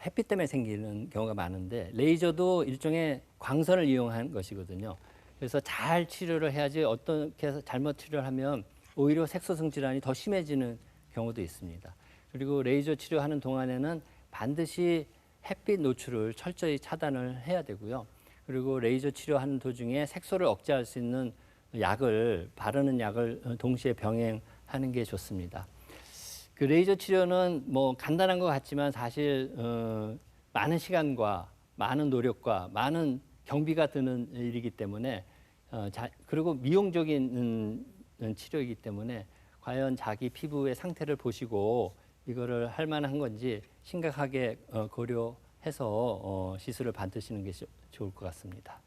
햇빛 때문에 생기는 경우가 많은데 레이저도 일종의 광선을 이용한 것이거든요. 그래서 잘 치료를 해야지 어떻게 해서 잘못 치료를 하면 오히려 색소성 질환이 더 심해지는 경우도 있습니다. 그리고 레이저 치료하는 동안에는 반드시 햇빛 노출을 철저히 차단을 해야 되고요. 그리고 레이저 치료하는 도중에 색소를 억제할 수 있는 바르는 약을 동시에 병행하는 게 좋습니다. 그 레이저 치료는 뭐 간단한 것 같지만 사실 많은 시간과 많은 노력과 많은 경비가 드는 일이기 때문에 그리고 미용적인 치료이기 때문에 과연 자기 피부의 상태를 보시고 이거를 할 만한 건지 심각하게 고려해서 시술을 받으시는 게 좋을 것 같습니다.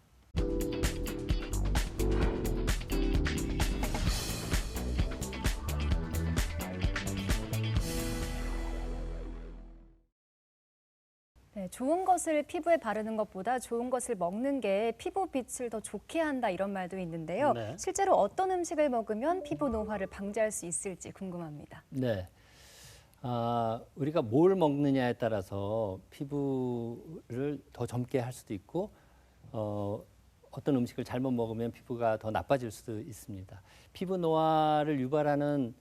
네, 좋은 것을 피부에 바르는 것보다 좋은 것을 먹는 게 피부 빛을 더 좋게 한다 이런 말도 있는데요. 네. 실제로 어떤 음식을 먹으면 피부 노화를 방지할 수 있을지 궁금합니다. 네. 우리가 뭘 먹느냐에 따라서 피부를 더 젊게 할 수도 있고 어떤 음식을 잘못 먹으면 피부가 더 나빠질 수도 있습니다. 피부 노화를 유발하는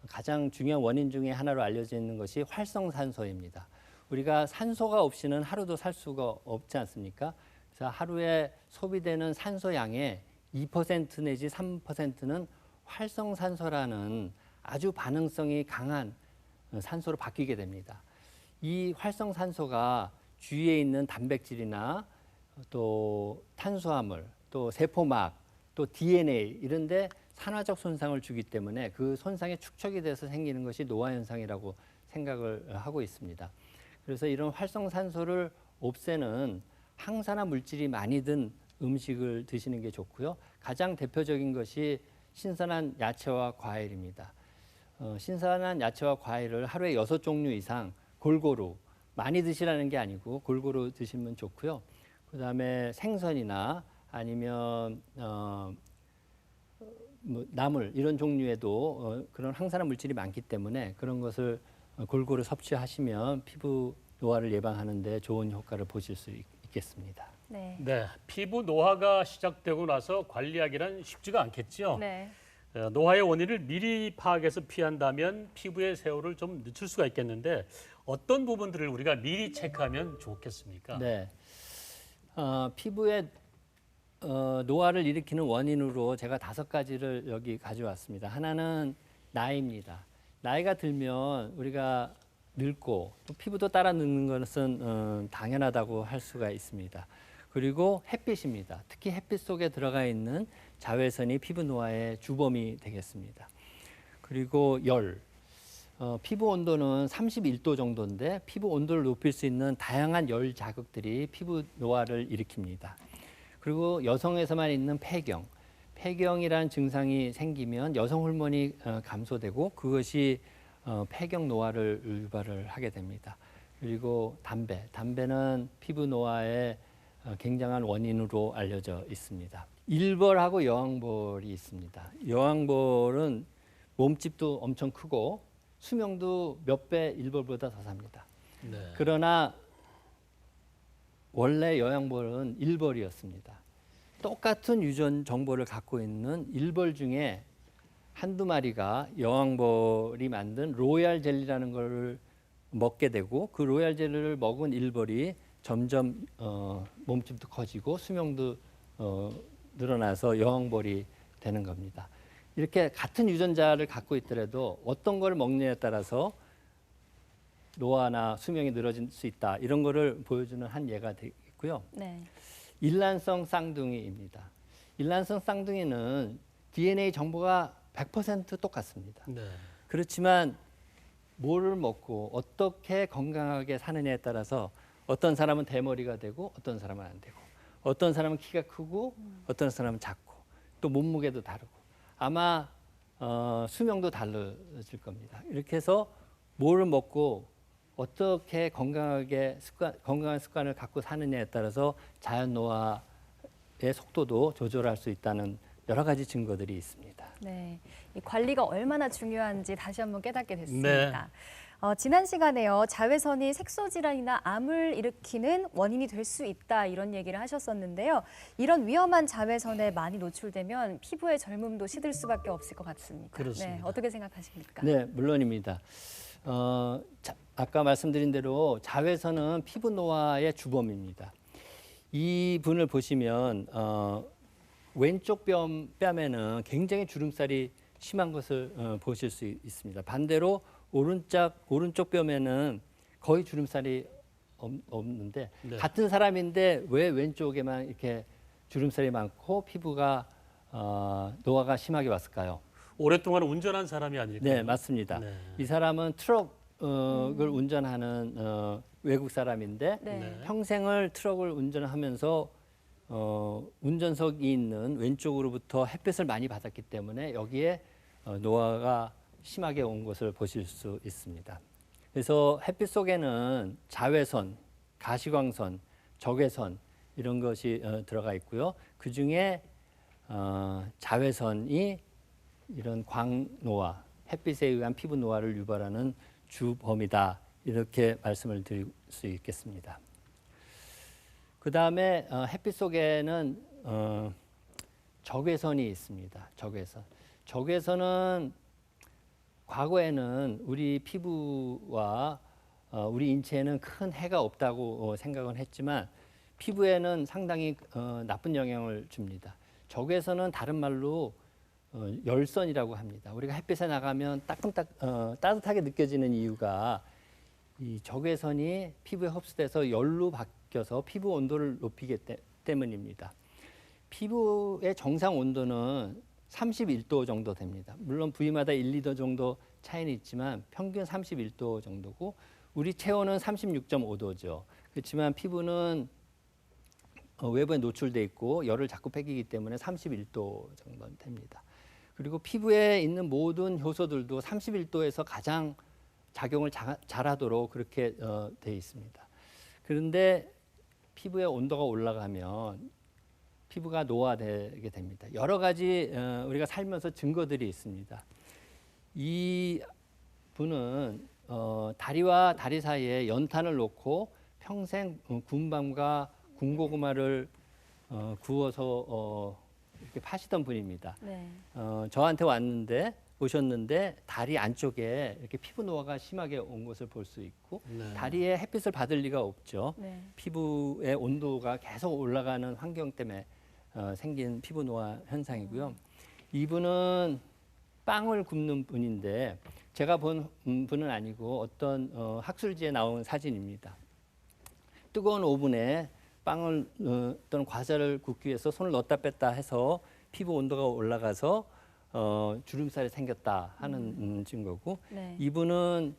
가장 중요한 원인 중에 하나로 알려져 있는 것이 활성산소입니다. 우리가 산소가 없이는 하루도 살 수가 없지 않습니까? 그래서 하루에 소비되는 산소 양의 2% 내지 3%는 활성산소라는 아주 반응성이 강한 산소로 바뀌게 됩니다. 이 활성산소가 주위에 있는 단백질이나 또 탄수화물, 또 세포막, 또 DNA 이런데 산화적 손상을 주기 때문에 그 손상에 축적이 돼서 생기는 것이 노화 현상이라고 생각을 하고 있습니다. 그래서 이런 활성산소를 없애는 항산화 물질이 많이 든 음식을 드시는 게 좋고요. 가장 대표적인 것이 신선한 야채와 과일입니다. 신선한 야채와 과일을 하루에 6종류 이상 골고루 많이 드시라는 게 아니고 골고루 드시면 좋고요. 그다음에 생선이나 아니면 뭐 나물 이런 종류에도 그런 항산화 물질이 많기 때문에 그런 것을 골고루 섭취하시면 피부 노화를 예방하는 데 좋은 효과를 보실 수 있겠습니다. 네. 네, 피부 노화가 시작되고 나서 관리하기란 쉽지가 않겠죠. 네. 노화의 원인을 미리 파악해서 피한다면 피부의 세월을 좀 늦출 수가 있겠는데 어떤 부분들을 우리가 미리 체크하면 좋겠습니까? 네, 피부의 노화를 일으키는 원인으로 제가 5가지를 여기 가져왔습니다. 하나는 나이입니다. 나이가 들면 우리가 늙고 또 피부도 따라 늙는 것은 당연하다고 할 수가 있습니다. 그리고 햇빛입니다. 특히 햇빛 속에 들어가 있는 자외선이 피부 노화의 주범이 되겠습니다. 그리고 열. 피부 온도는 31도 정도인데 피부 온도를 높일 수 있는 다양한 열 자극들이 피부 노화를 일으킵니다. 그리고 여성에서만 있는 폐경. 폐경이라는 증상이 생기면 여성 호르몬이 감소되고 그것이 폐경 노화를 유발을 하게 됩니다. 그리고 담배. 담배는 피부 노화의 굉장한 원인으로 알려져 있습니다. 일벌하고 여왕벌이 있습니다. 여왕벌은 몸집도 엄청 크고 수명도 몇 배 일벌보다 더 삽니다. 네. 그러나 원래 여왕벌은 일벌이었습니다. 똑같은 유전 정보를 갖고 있는 일벌 중에 한두 마리가 여왕벌이 만든 로얄 젤리라는 걸 먹게 되고 그 로얄 젤리를 먹은 일벌이 점점 몸집도 커지고 수명도 늘어나서 여왕벌이 되는 겁니다. 이렇게 같은 유전자를 갖고 있더라도 어떤 걸 먹느냐에 따라서 노화나 수명이 늘어질 수 있다. 이런 거를 보여주는 한 예가 되겠고요. 네. 일란성 쌍둥이입니다. 일란성 쌍둥이는 DNA 정보가 100% 똑같습니다. 네. 그렇지만 뭐를 먹고 어떻게 건강하게 사느냐에 따라서 어떤 사람은 대머리가 되고 어떤 사람은 안 되고 어떤 사람은 키가 크고 어떤 사람은 작고 또 몸무게도 다르고 아마 수명도 달라질 겁니다. 이렇게 해서 뭐를 먹고 어떻게 건강한 습관을 갖고 사느냐에 따라서 자연 노화의 속도도 조절할 수 있다는 여러 가지 증거들이 있습니다. 네, 이 관리가 얼마나 중요한지 다시 한번 깨닫게 네. 됐습니다. 지난 시간에요. 자외선이 색소질환이나 암을 일으키는 원인이 될 수 있다 이런 얘기를 하셨었는데요. 이런 위험한 자외선에 많이 노출되면 피부의 젊음도 시들 수밖에 없을 것 같습니다. 그렇습니다. 네, 어떻게 생각하십니까? 네, 물론입니다. 아까 말씀드린 대로 자외선은 피부 노화의 주범입니다. 이 분을 보시면 왼쪽 뺨에는 굉장히 주름살이 심한 것을 보실 수 있습니다. 반대로 오른쪽 뺨에는 거의 주름살이 없는데 네. 같은 사람인데 왜 왼쪽에만 이렇게 주름살이 많고 피부가 노화가 심하게 왔을까요? 오랫동안 운전한 사람이 아닐까요? 네, 맞습니다. 네. 이 사람은 트럭을 운전하는 외국 사람인데 네. 평생을 트럭을 운전하면서 운전석이 있는 왼쪽으로부터 햇빛을 많이 받았기 때문에 여기에 노화가 심하게 온 것을 보실 수 있습니다. 그래서 햇빛 속에는 자외선, 가시광선, 적외선 이런 것이 들어가 있고요. 그 중에 자외선이 이런 광노화, 햇빛에 의한 피부 노화를 유발하는 주범이다. 이렇게 말씀을 드릴 수 있겠습니다. 그 다음에 햇빛 속에는 적외선이 있습니다. 적외선은 과거에는 우리 피부와 우리 인체에는 큰 해가 없다고 생각은 했지만 피부에는 상당히 나쁜 영향을 줍니다. 적외선은 다른 말로 열선이라고 합니다. 우리가 햇빛에 나가면 따뜻하게 느껴지는 이유가 이 적외선이 피부에 흡수돼서 열로 느껴서 피부 온도를 높이기 때문입니다. 피부의 정상 온도는 31도 정도 됩니다. 물론 부위마다 1, 2도 정도 차이는 있지만 평균 31도 정도고 우리 체온은 36.5도죠. 그렇지만 피부는 외부에 노출돼 있고 열을 자꾸 빼기기 때문에 31도 정도 됩니다. 그리고 피부에 있는 모든 효소들도 31도에서 가장 작용을 잘하도록 그렇게 돼 있습니다. 그런데 피부의 온도가 올라가면 피부가 노화되게 됩니다. 여러 가지 우리가 살면서 증거들이 있습니다. 이 분은 다리와 다리 사이에 연탄을 놓고 평생 군밤과 군고구마를 구워서 이렇게 파시던 분입니다. 네. 저한테 오셨는데 다리 안쪽에 이렇게 피부 노화가 심하게 온 것을 볼 수 있고 네. 다리에 햇빛을 받을 리가 없죠. 네. 피부의 온도가 계속 올라가는 환경 때문에 생긴 피부 노화 현상이고요. 이분은 빵을 굽는 분인데 제가 본 분은 아니고 어떤 학술지에 나온 사진입니다. 뜨거운 오븐에 빵을 또는 과자를 굽기 위해서 손을 넣었다 뺐다 해서 피부 온도가 올라가서 주름살이 생겼다 하는 증거고 네. 이분은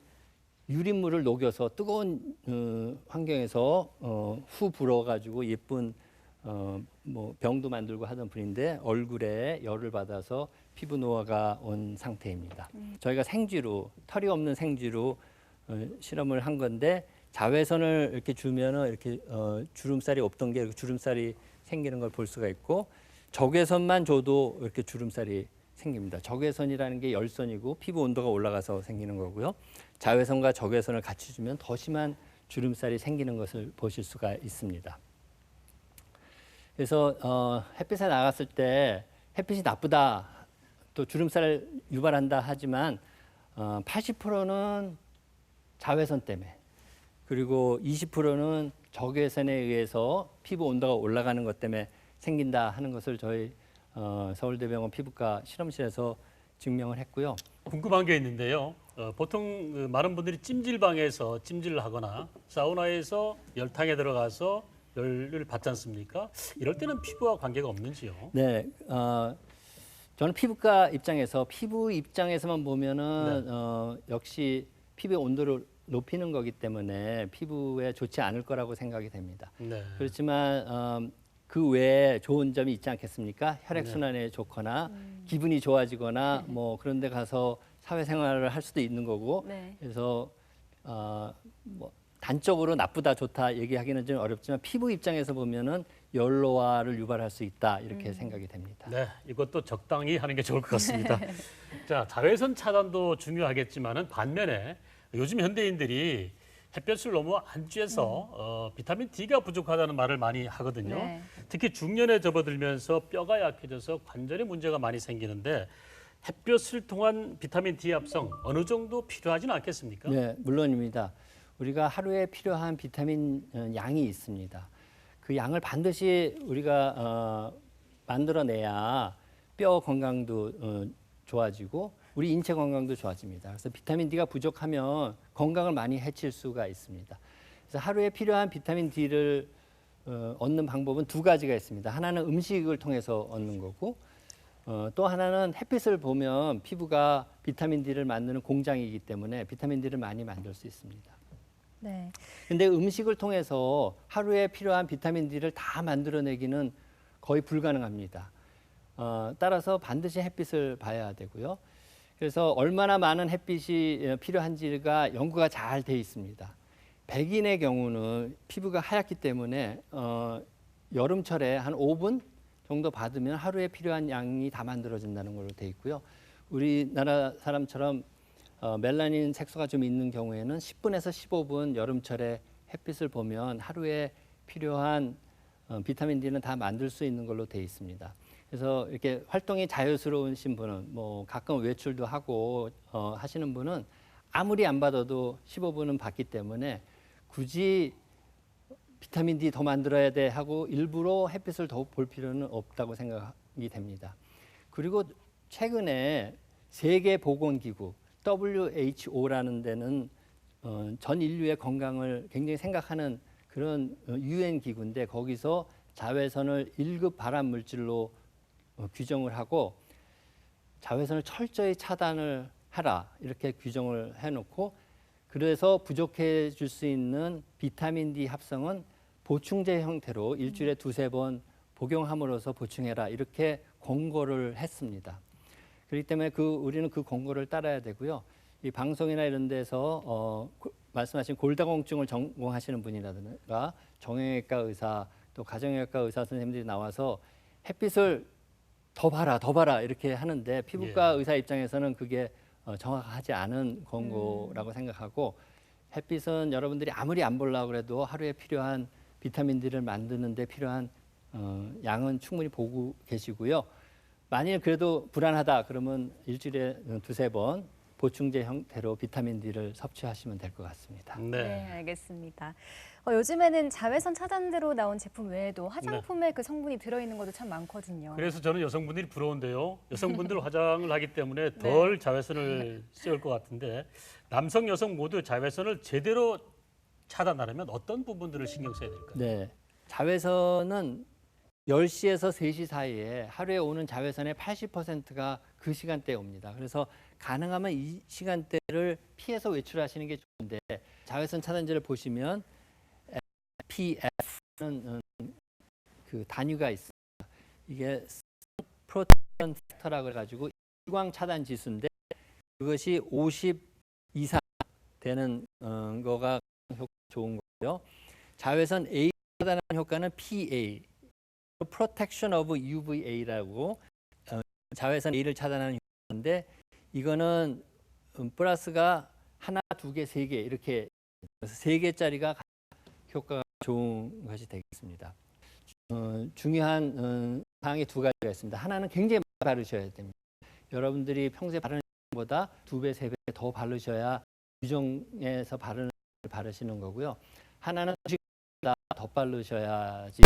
유린물을 녹여서 뜨거운 환경에서 후 불어가지고 예쁜 뭐 병도 만들고 하던 분인데 얼굴에 열을 받아서 피부 노화가 온 상태입니다. 저희가 생쥐로 털이 없는 생쥐로 실험을 한 건데 자외선을 이렇게 주면은 이렇게 주름살이 없던 게 이렇게 주름살이 생기는 걸 볼 수가 있고 적외선만 줘도 이렇게 주름살이 생깁니다. 적외선이라는 게 열선이고 피부 온도가 올라가서 생기는 거고요. 자외선과 적외선을 같이 주면 더 심한 주름살이 생기는 것을 보실 수가 있습니다. 그래서 햇빛에 나갔을 때 햇빛이 나쁘다, 또 주름살을 유발한다 하지만 80%는 자외선 때문에 그리고 20%는 적외선에 의해서 피부 온도가 올라가는 것 때문에 생긴다 하는 것을 저희 서울대병원 피부과 실험실에서 증명을 했고요. 궁금한 게 있는데요. 보통 많은 분들이 찜질방에서 찜질을 하거나 사우나에서 열탕에 들어가서 열을 받지 않습니까? 이럴 때는 피부와 관계가 없는지요? 네, 저는 피부과 입장에서 피부 입장에서만 보면은 역시 피부의 온도를 높이는 거기 때문에 피부에 좋지 않을 거라고 생각이 됩니다. 네. 그렇지만 그 외에 좋은 점이 있지 않겠습니까? 혈액순환에 좋거나 기분이 좋아지거나 뭐 그런 데 가서 사회생활을 할 수도 있는 거고 네. 그래서 뭐 단적으로 나쁘다 좋다 얘기하기는 좀 어렵지만 피부 입장에서 보면은 열노화를 유발할 수 있다 이렇게 생각이 됩니다. 네, 이것도 적당히 하는 게 좋을 것 같습니다. 자, 자외선 차단도 중요하겠지만은 반면에 요즘 현대인들이 햇볕을 너무 안 쬐서 비타민 D가 부족하다는 말을 많이 하거든요. 네. 특히 중년에 접어들면서 뼈가 약해져서 관절에 문제가 많이 생기는데 햇볕을 통한 비타민 D 합성 어느 정도 필요하지는 않겠습니까? 네, 물론입니다. 우리가 하루에 필요한 비타민 양이 있습니다. 그 양을 반드시 우리가 만들어내야 뼈 건강도 좋아지고 우리 인체 건강도 좋아집니다. 그래서 비타민 D가 부족하면 건강을 많이 해칠 수가 있습니다. 그래서 하루에 필요한 비타민 D를 얻는 방법은 두 가지가 있습니다. 하나는 음식을 통해서 얻는 거고 또 하나는 햇빛을 보면 피부가 비타민 D를 만드는 공장이기 때문에 비타민 D를 많이 만들 수 있습니다. 네. 근데 음식을 통해서 하루에 필요한 비타민 D를 다 만들어내기는 거의 불가능합니다. 따라서 반드시 햇빛을 봐야 되고요. 그래서 얼마나 많은 햇빛이 필요한지가 연구가 잘 돼 있습니다. 백인의 경우는 피부가 하얗기 때문에 여름철에 한 5분 정도 받으면 하루에 필요한 양이 다 만들어진다는 걸로 돼 있고요. 우리나라 사람처럼 멜라닌 색소가 좀 있는 경우에는 10분에서 15분 여름철에 햇빛을 보면 하루에 필요한 비타민 D는 다 만들 수 있는 걸로 돼 있습니다. 그래서 이렇게 활동이 자유스러우신 분은 뭐 가끔 외출도 하고 하시는 분은 아무리 안 받아도 15분은 받기 때문에 굳이 비타민 D 더 만들어야 돼 하고 일부러 햇빛을 더 볼 필요는 없다고 생각이 됩니다. 그리고 최근에 세계보건기구 WHO라는 데는 전 인류의 건강을 굉장히 생각하는 그런 UN 기구인데 거기서 자외선을 1급 발암 물질로 규정을 하고 자외선을 철저히 차단을 하라 이렇게 규정을 해놓고 그래서 부족해질 수 있는 비타민 D 합성은 보충제 형태로 일주일에 두세 번 복용함으로써 보충해라 이렇게 권고를 했습니다. 그렇기 때문에 우리는 그 권고를 따라야 되고요. 이 방송이나 이런 데서 말씀하신 골다공증을 전공하시는 분이라든가 정형외과 의사 또 가정의학과 의사 선생님들이 나와서 햇빛을 더 봐라 이렇게 하는데 피부과 의사 입장에서는 그게 정확하지 않은 권고라고 생각하고 햇빛은 여러분들이 아무리 안 보려고 해도 하루에 필요한 비타민 D를 만드는 데 필요한 양은 충분히 보고 계시고요. 만일 그래도 불안하다 그러면 일주일에 두세 번 보충제 형태로 비타민 D를 섭취하시면 될 것 같습니다. 네, 알겠습니다. 요즘에는 자외선 차단제로 나온 제품 외에도 화장품에 그 성분이 들어있는 것도 참 많거든요. 그래서 저는 여성분들이 부러운데요. 여성분들 화장을 하기 때문에 덜 자외선을 씌울 것 같은데 남성, 여성 모두 자외선을 제대로 차단하려면 어떤 부분들을 신경 써야 될까요? 네, 자외선은 10시에서 3시 사이에 하루에 오는 자외선의 80%가 그 시간대에 옵니다. 그래서 가능하면 이 시간대를 피해서 외출하시는 게 좋은데 자외선 차단제를 보시면 SPF는 그 단위가 있습니다. 이게 프로텍션 팩터라고 해가지고 일광 차단 지수인데 그것이 50 이상 되는 거가 좋은 거고요. 자외선 A 차단하는 효과는 PA, Protection of UVA라고 자외선 A를 차단하는 효과인데 이거는 플러스가 하나, 두 개, 세 개 이렇게 세 개짜리가 효과가 좋은 것이 되겠습니다. 중요한 사항이 두 가지가 있습니다. 하나는 굉장히 많이 바르셔야 됩니다. 여러분들이 평소에 바르는 것보다 2배, 3배 더 바르셔야 규정에서 바르시는 거고요. 하나는 더 바르셔야지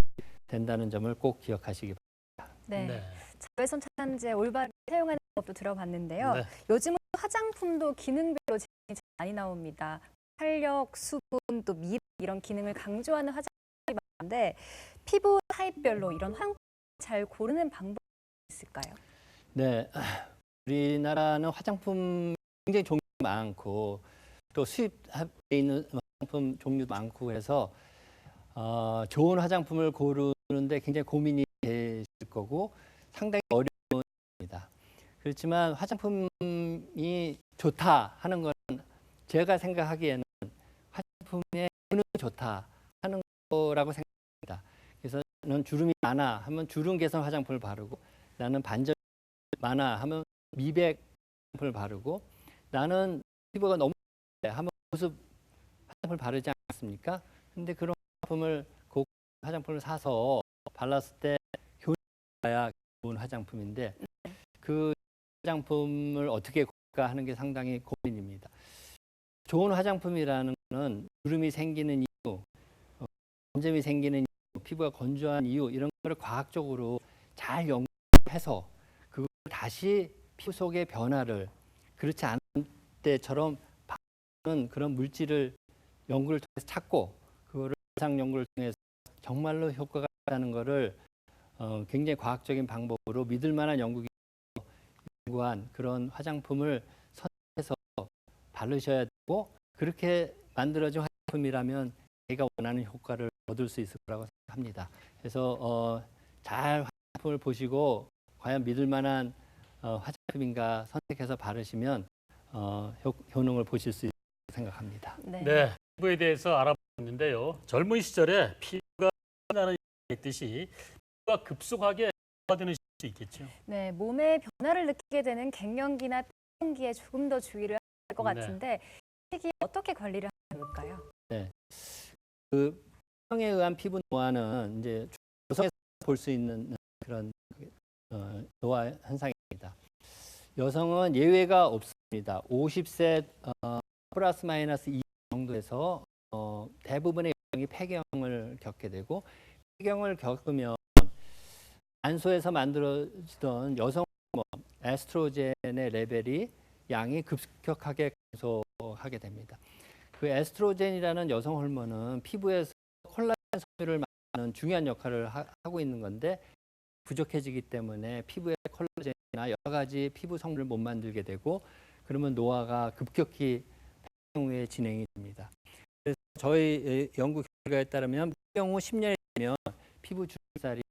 된다는 점을 꼭 기억하시기 바랍니다. 네. 자외선 차단제 올바르게 사용하는 법도 들어봤는데요. 요즘은 화장품도 기능별로 제품이 많이 나옵니다. 탄력, 수분, 또 미백 이런 기능을 강조하는 화장품이 많은데 피부 타입별로 이런 화장품 잘 고르는 방법이 있을까요? 네, 우리나라는 화장품 굉장히 종류 많고 또 수입돼 있는 화장품 종류도 많고 해서 좋은 화장품을 고르는데 굉장히 고민이 되실 거고 상당히 어려움입니다. 그렇지만 화장품이 좋다 하는 건 제가 생각하기에는 화장품의 기능이 좋다 하는 거라고 생각합니다. 그래서 저는 주름이 많아 하면 주름 개선 화장품을 바르고 나는 반절 많아 하면 미백 화장품을 바르고 나는 피부가 너무 하면 보습 화장품을 바르지 않습니까? 근데 그런 화장품을 사서 발랐을 때 효과야 좋은 화장품인데 그 화장품을 어떻게 고를까 하는 게 상당히 고민입니다. 좋은 화장품이라는 것은 주름이 생기는 이유, 반점이 생기는 이유, 피부가 건조한 이유 이런 거를 과학적으로 잘 연구해서 그걸 다시 피부 속의 변화를 그렇지 않은 때처럼 바꾸는 그런 물질을 연구를 통해서 찾고 그거를 임상 연구를 통해서 정말로 효과가 있다는 거를 굉장히 과학적인 방법으로 믿을 만한 연구한 그런 화장품을 선택해서 바르셔야 되고 그렇게 만들어진 화장품이라면 내가 원하는 효과를 얻을 수 있을 거라고 생각합니다. 그래서 잘 화장품을 보시고 과연 믿을 만한 화장품인가 선택해서 바르시면 효능을 보실 수 있다고 생각합니다. 네, 피부에 대해서 알아봤는데요. 젊은 시절에 피부가 나는 있듯이 피부가 급속하게 변화되는 수 있겠죠. 네, 몸의 변화를 느끼게 되는 갱년기나 폐경기에 조금 더 주의를 해야 될 것 같은데 이 시기에 어떻게 관리를 하면 좋을까요? 네, 그 성에 의한 피부 노화는 이제 여성에서 볼 수 있는 그런 노화 현상입니다. 여성은 예외가 없습니다. 50세 플러스 마이너스 2 정도에서 대부분의 여성이 폐경을 겪게 되고 폐경을 겪으면 안소에서 만들어지던 여성 호르몬 에스트로겐의 레벨이 양이 급격하게 감소하게 됩니다. 그 에스트로겐이라는 여성 호르몬은 피부에서 콜라겐 섬유를 만드는 중요한 역할을 하고 있는 건데 부족해지기 때문에 피부에 콜라겐이나 여러 가지 피부 성분을 못 만들게 되고 그러면 노화가 급격히 경우에 진행이 됩니다. 그래서 저희 연구 결과에 따르면 경우 10년이 되면 피부 주름살이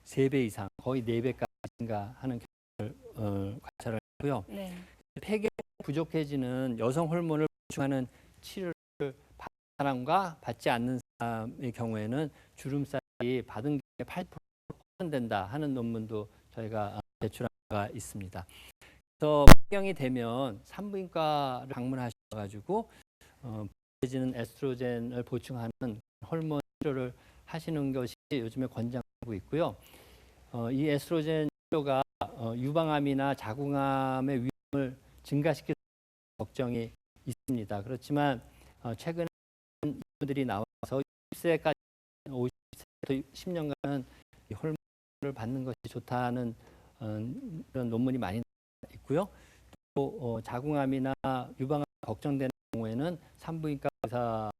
3배 이상, 거의 4배까지 증가하는 경우를 관찰을 하고요. 네. 폐경이 부족해지는 여성 호르몬을 보충하는 치료를 받는 사람과 받지 않는 사람의 경우에는 주름살이 받은 게 8% 확산된다 하는 논문도 저희가 제출한 바가 있습니다. 그래서 폐경이 되면 산부인과를 방문하셔가지고 부족해지는 에스트로겐을 보충하는 호르몬 치료를 하시는 것이 요즘에 권장하고 있고요. 이 에스트로겐 치료가 유방암이나 자궁암의 위험을 증가시킬 걱정이 있습니다. 그렇지만 최근에 이분들이 나와서 60세까지 50세부터 10년간은 이 호르몬을 받는 것이 좋다는 그런 논문이 많이 있고요. 또 자궁암이나 유방암 걱정되는 경우에는 산부인과 의사와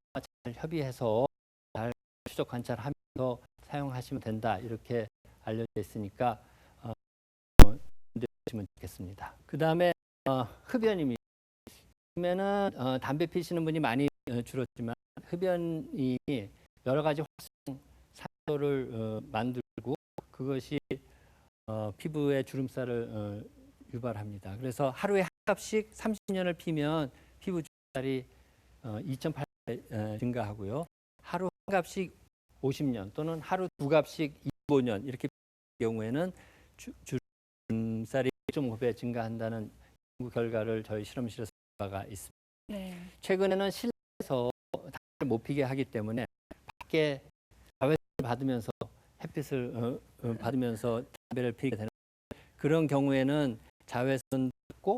잘 협의해서 잘 추적 관찰하면서 사용하시면 된다 이렇게 알려져 있으니까 보시면 좋겠습니다. 그 다음에 흡연입니다. 요즘에는 담배 피시는 분이 많이 줄었지만 흡연이 여러 가지 활성 산소를 만들고 그것이 피부에 주름살을 유발합니다. 그래서 하루에 한 값씩 30년을 피면 피부 주름살이 2.8배 증가하고요. 하루 한 값씩 50년 또는 하루 2값씩 25년 이렇게 경우에는 주름살이 1.5배 증가한다는 연구 결과를 저희 실험실에서 본 바가 있습니다. 네. 최근에는 실내에서 담배를 못 피게 하기 때문에 밖에 자외선을 받으면서 햇빛을 받으면서 담배를 피게 되는 그런 경우에는 자외선도 받고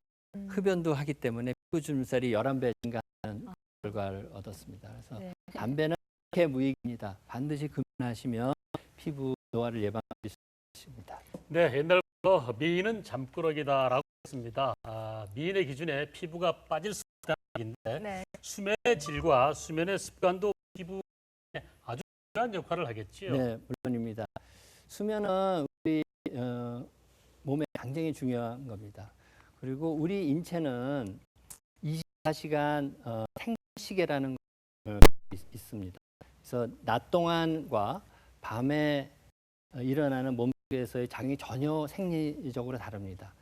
흡연도 하기 때문에 피부 주름살이 11배 증가하는 결과를 얻었습니다. 그래서 네. 담배는 그렇게 무익입니다. 반드시 금연하시면 피부 노화를 예방할 수 있습니다. 네, 옛날부터 미인은 잠꾸러기다라고 했습니다. 미인의 기준에 피부가 빠질 수 있다는 얘기인데 네. 수면의 질과 수면의 습관도 피부에 아주 중요한 역할을 하겠지요. 네, 물론입니다. 수면은 우리 몸에 굉장히 중요한 겁니다. 그리고 우리 인체는 24시간 생시계라는 게 있습니다. 그래서 낮 동안과 밤에 일어나는 몸속에서의 장이 전혀 생리적으로 다릅니다.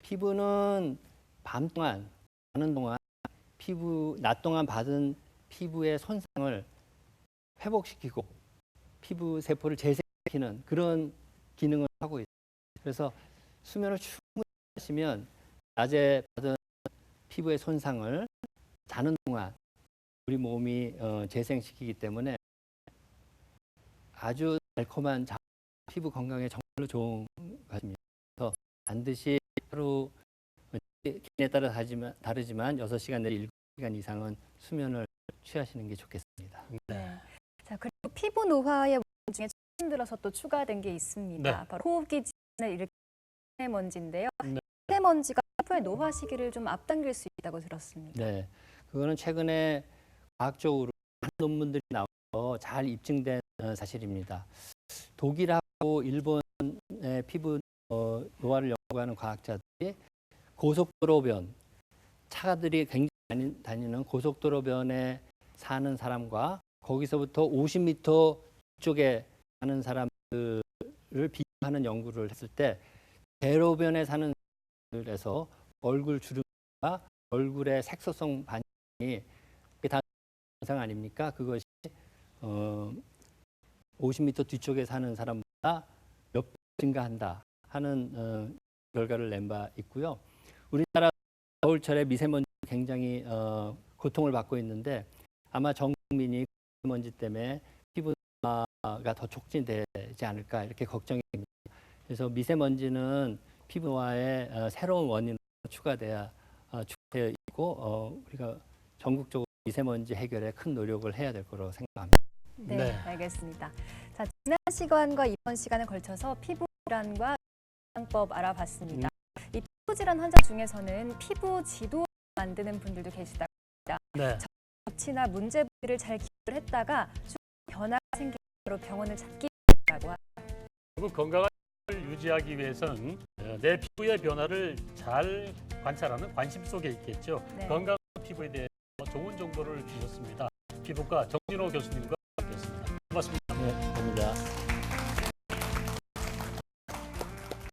피부는 밤 동안, 자는 동안 낮 동안 받은 피부의 손상을 회복시키고 피부 세포를 재생시키는 그런 기능을 하고 있습니다. 그래서 수면을 충분히 하시면 낮에 받은 피부의 손상을 자는 동안 우리 몸이 재생시키기 때문에 아주 달콤한 피부 건강에 정말로 좋은 것입니다. 그래서 반드시 하루 개인에 따라 다르지만 6시간 내지 7시간 이상은 수면을 취하시는 게 좋겠습니다. 네. 자, 그리고 피부 노화의 원인 중에 최근 들어서 또 추가된 게 있습니다. 네. 바로 호흡기 질환을 일으키는 미세먼지인데요. 네. 미세먼지가 피부의 노화 시기를 좀 앞당길 수 있다고 들었습니다. 네, 그거는 최근에 과학적으로 많은 논문들이 나와서 잘 입증된 사실입니다. 독일하고 일본의 피부 노화를 연구하는 과학자들이 고속도로변, 차들이 굉장히 많이 다니는 고속도로변에 사는 사람과 거기서부터 50m 쪽에 사는 사람들을 비교하는 연구를 했을 때 대로변에 사는 사람들에서 얼굴 주름과 얼굴의 색소성 반응이 다 정상 아닙니까? 그것이 50m 뒤쪽에 사는 사람보다 몇 배 증가한다 하는 결과를 낸 바 있고요. 우리나라 겨울철에 미세먼지 굉장히 고통을 받고 있는데 아마 전 국민이 미세먼지 때문에 피부가 더 촉진되지 않을까 이렇게 걱정이 됩니다. 그래서 미세먼지는 피부노화의 새로운 원인으로 추가되어 있고 우리가 전국적으로 미세먼지 해결에 큰 노력을 해야 될 거라고 생각합니다. 네, 네. 알겠습니다. 자, 지난 시간과 이번 시간에 걸쳐서 피부 질환과 예방법 알아봤습니다. 이 피부 질환 환자 중에서는 피부 지도 만드는 분들도 계시다고 합니다. 네. 겹치나 문제 부위를 잘 기억을 했다가 변화가 생기면 병원을 찾기 라고 결국 건강을 유지하기 위해서는 내 피부의 변화를 잘 관찰하는 관심 속에 있겠죠. 네. 건강한 피부에 대해 좋은 정보를 주셨습니다. 피부과 정진호 교수님과 함께했습니다. 고맙습니다. 네, 감사합니다.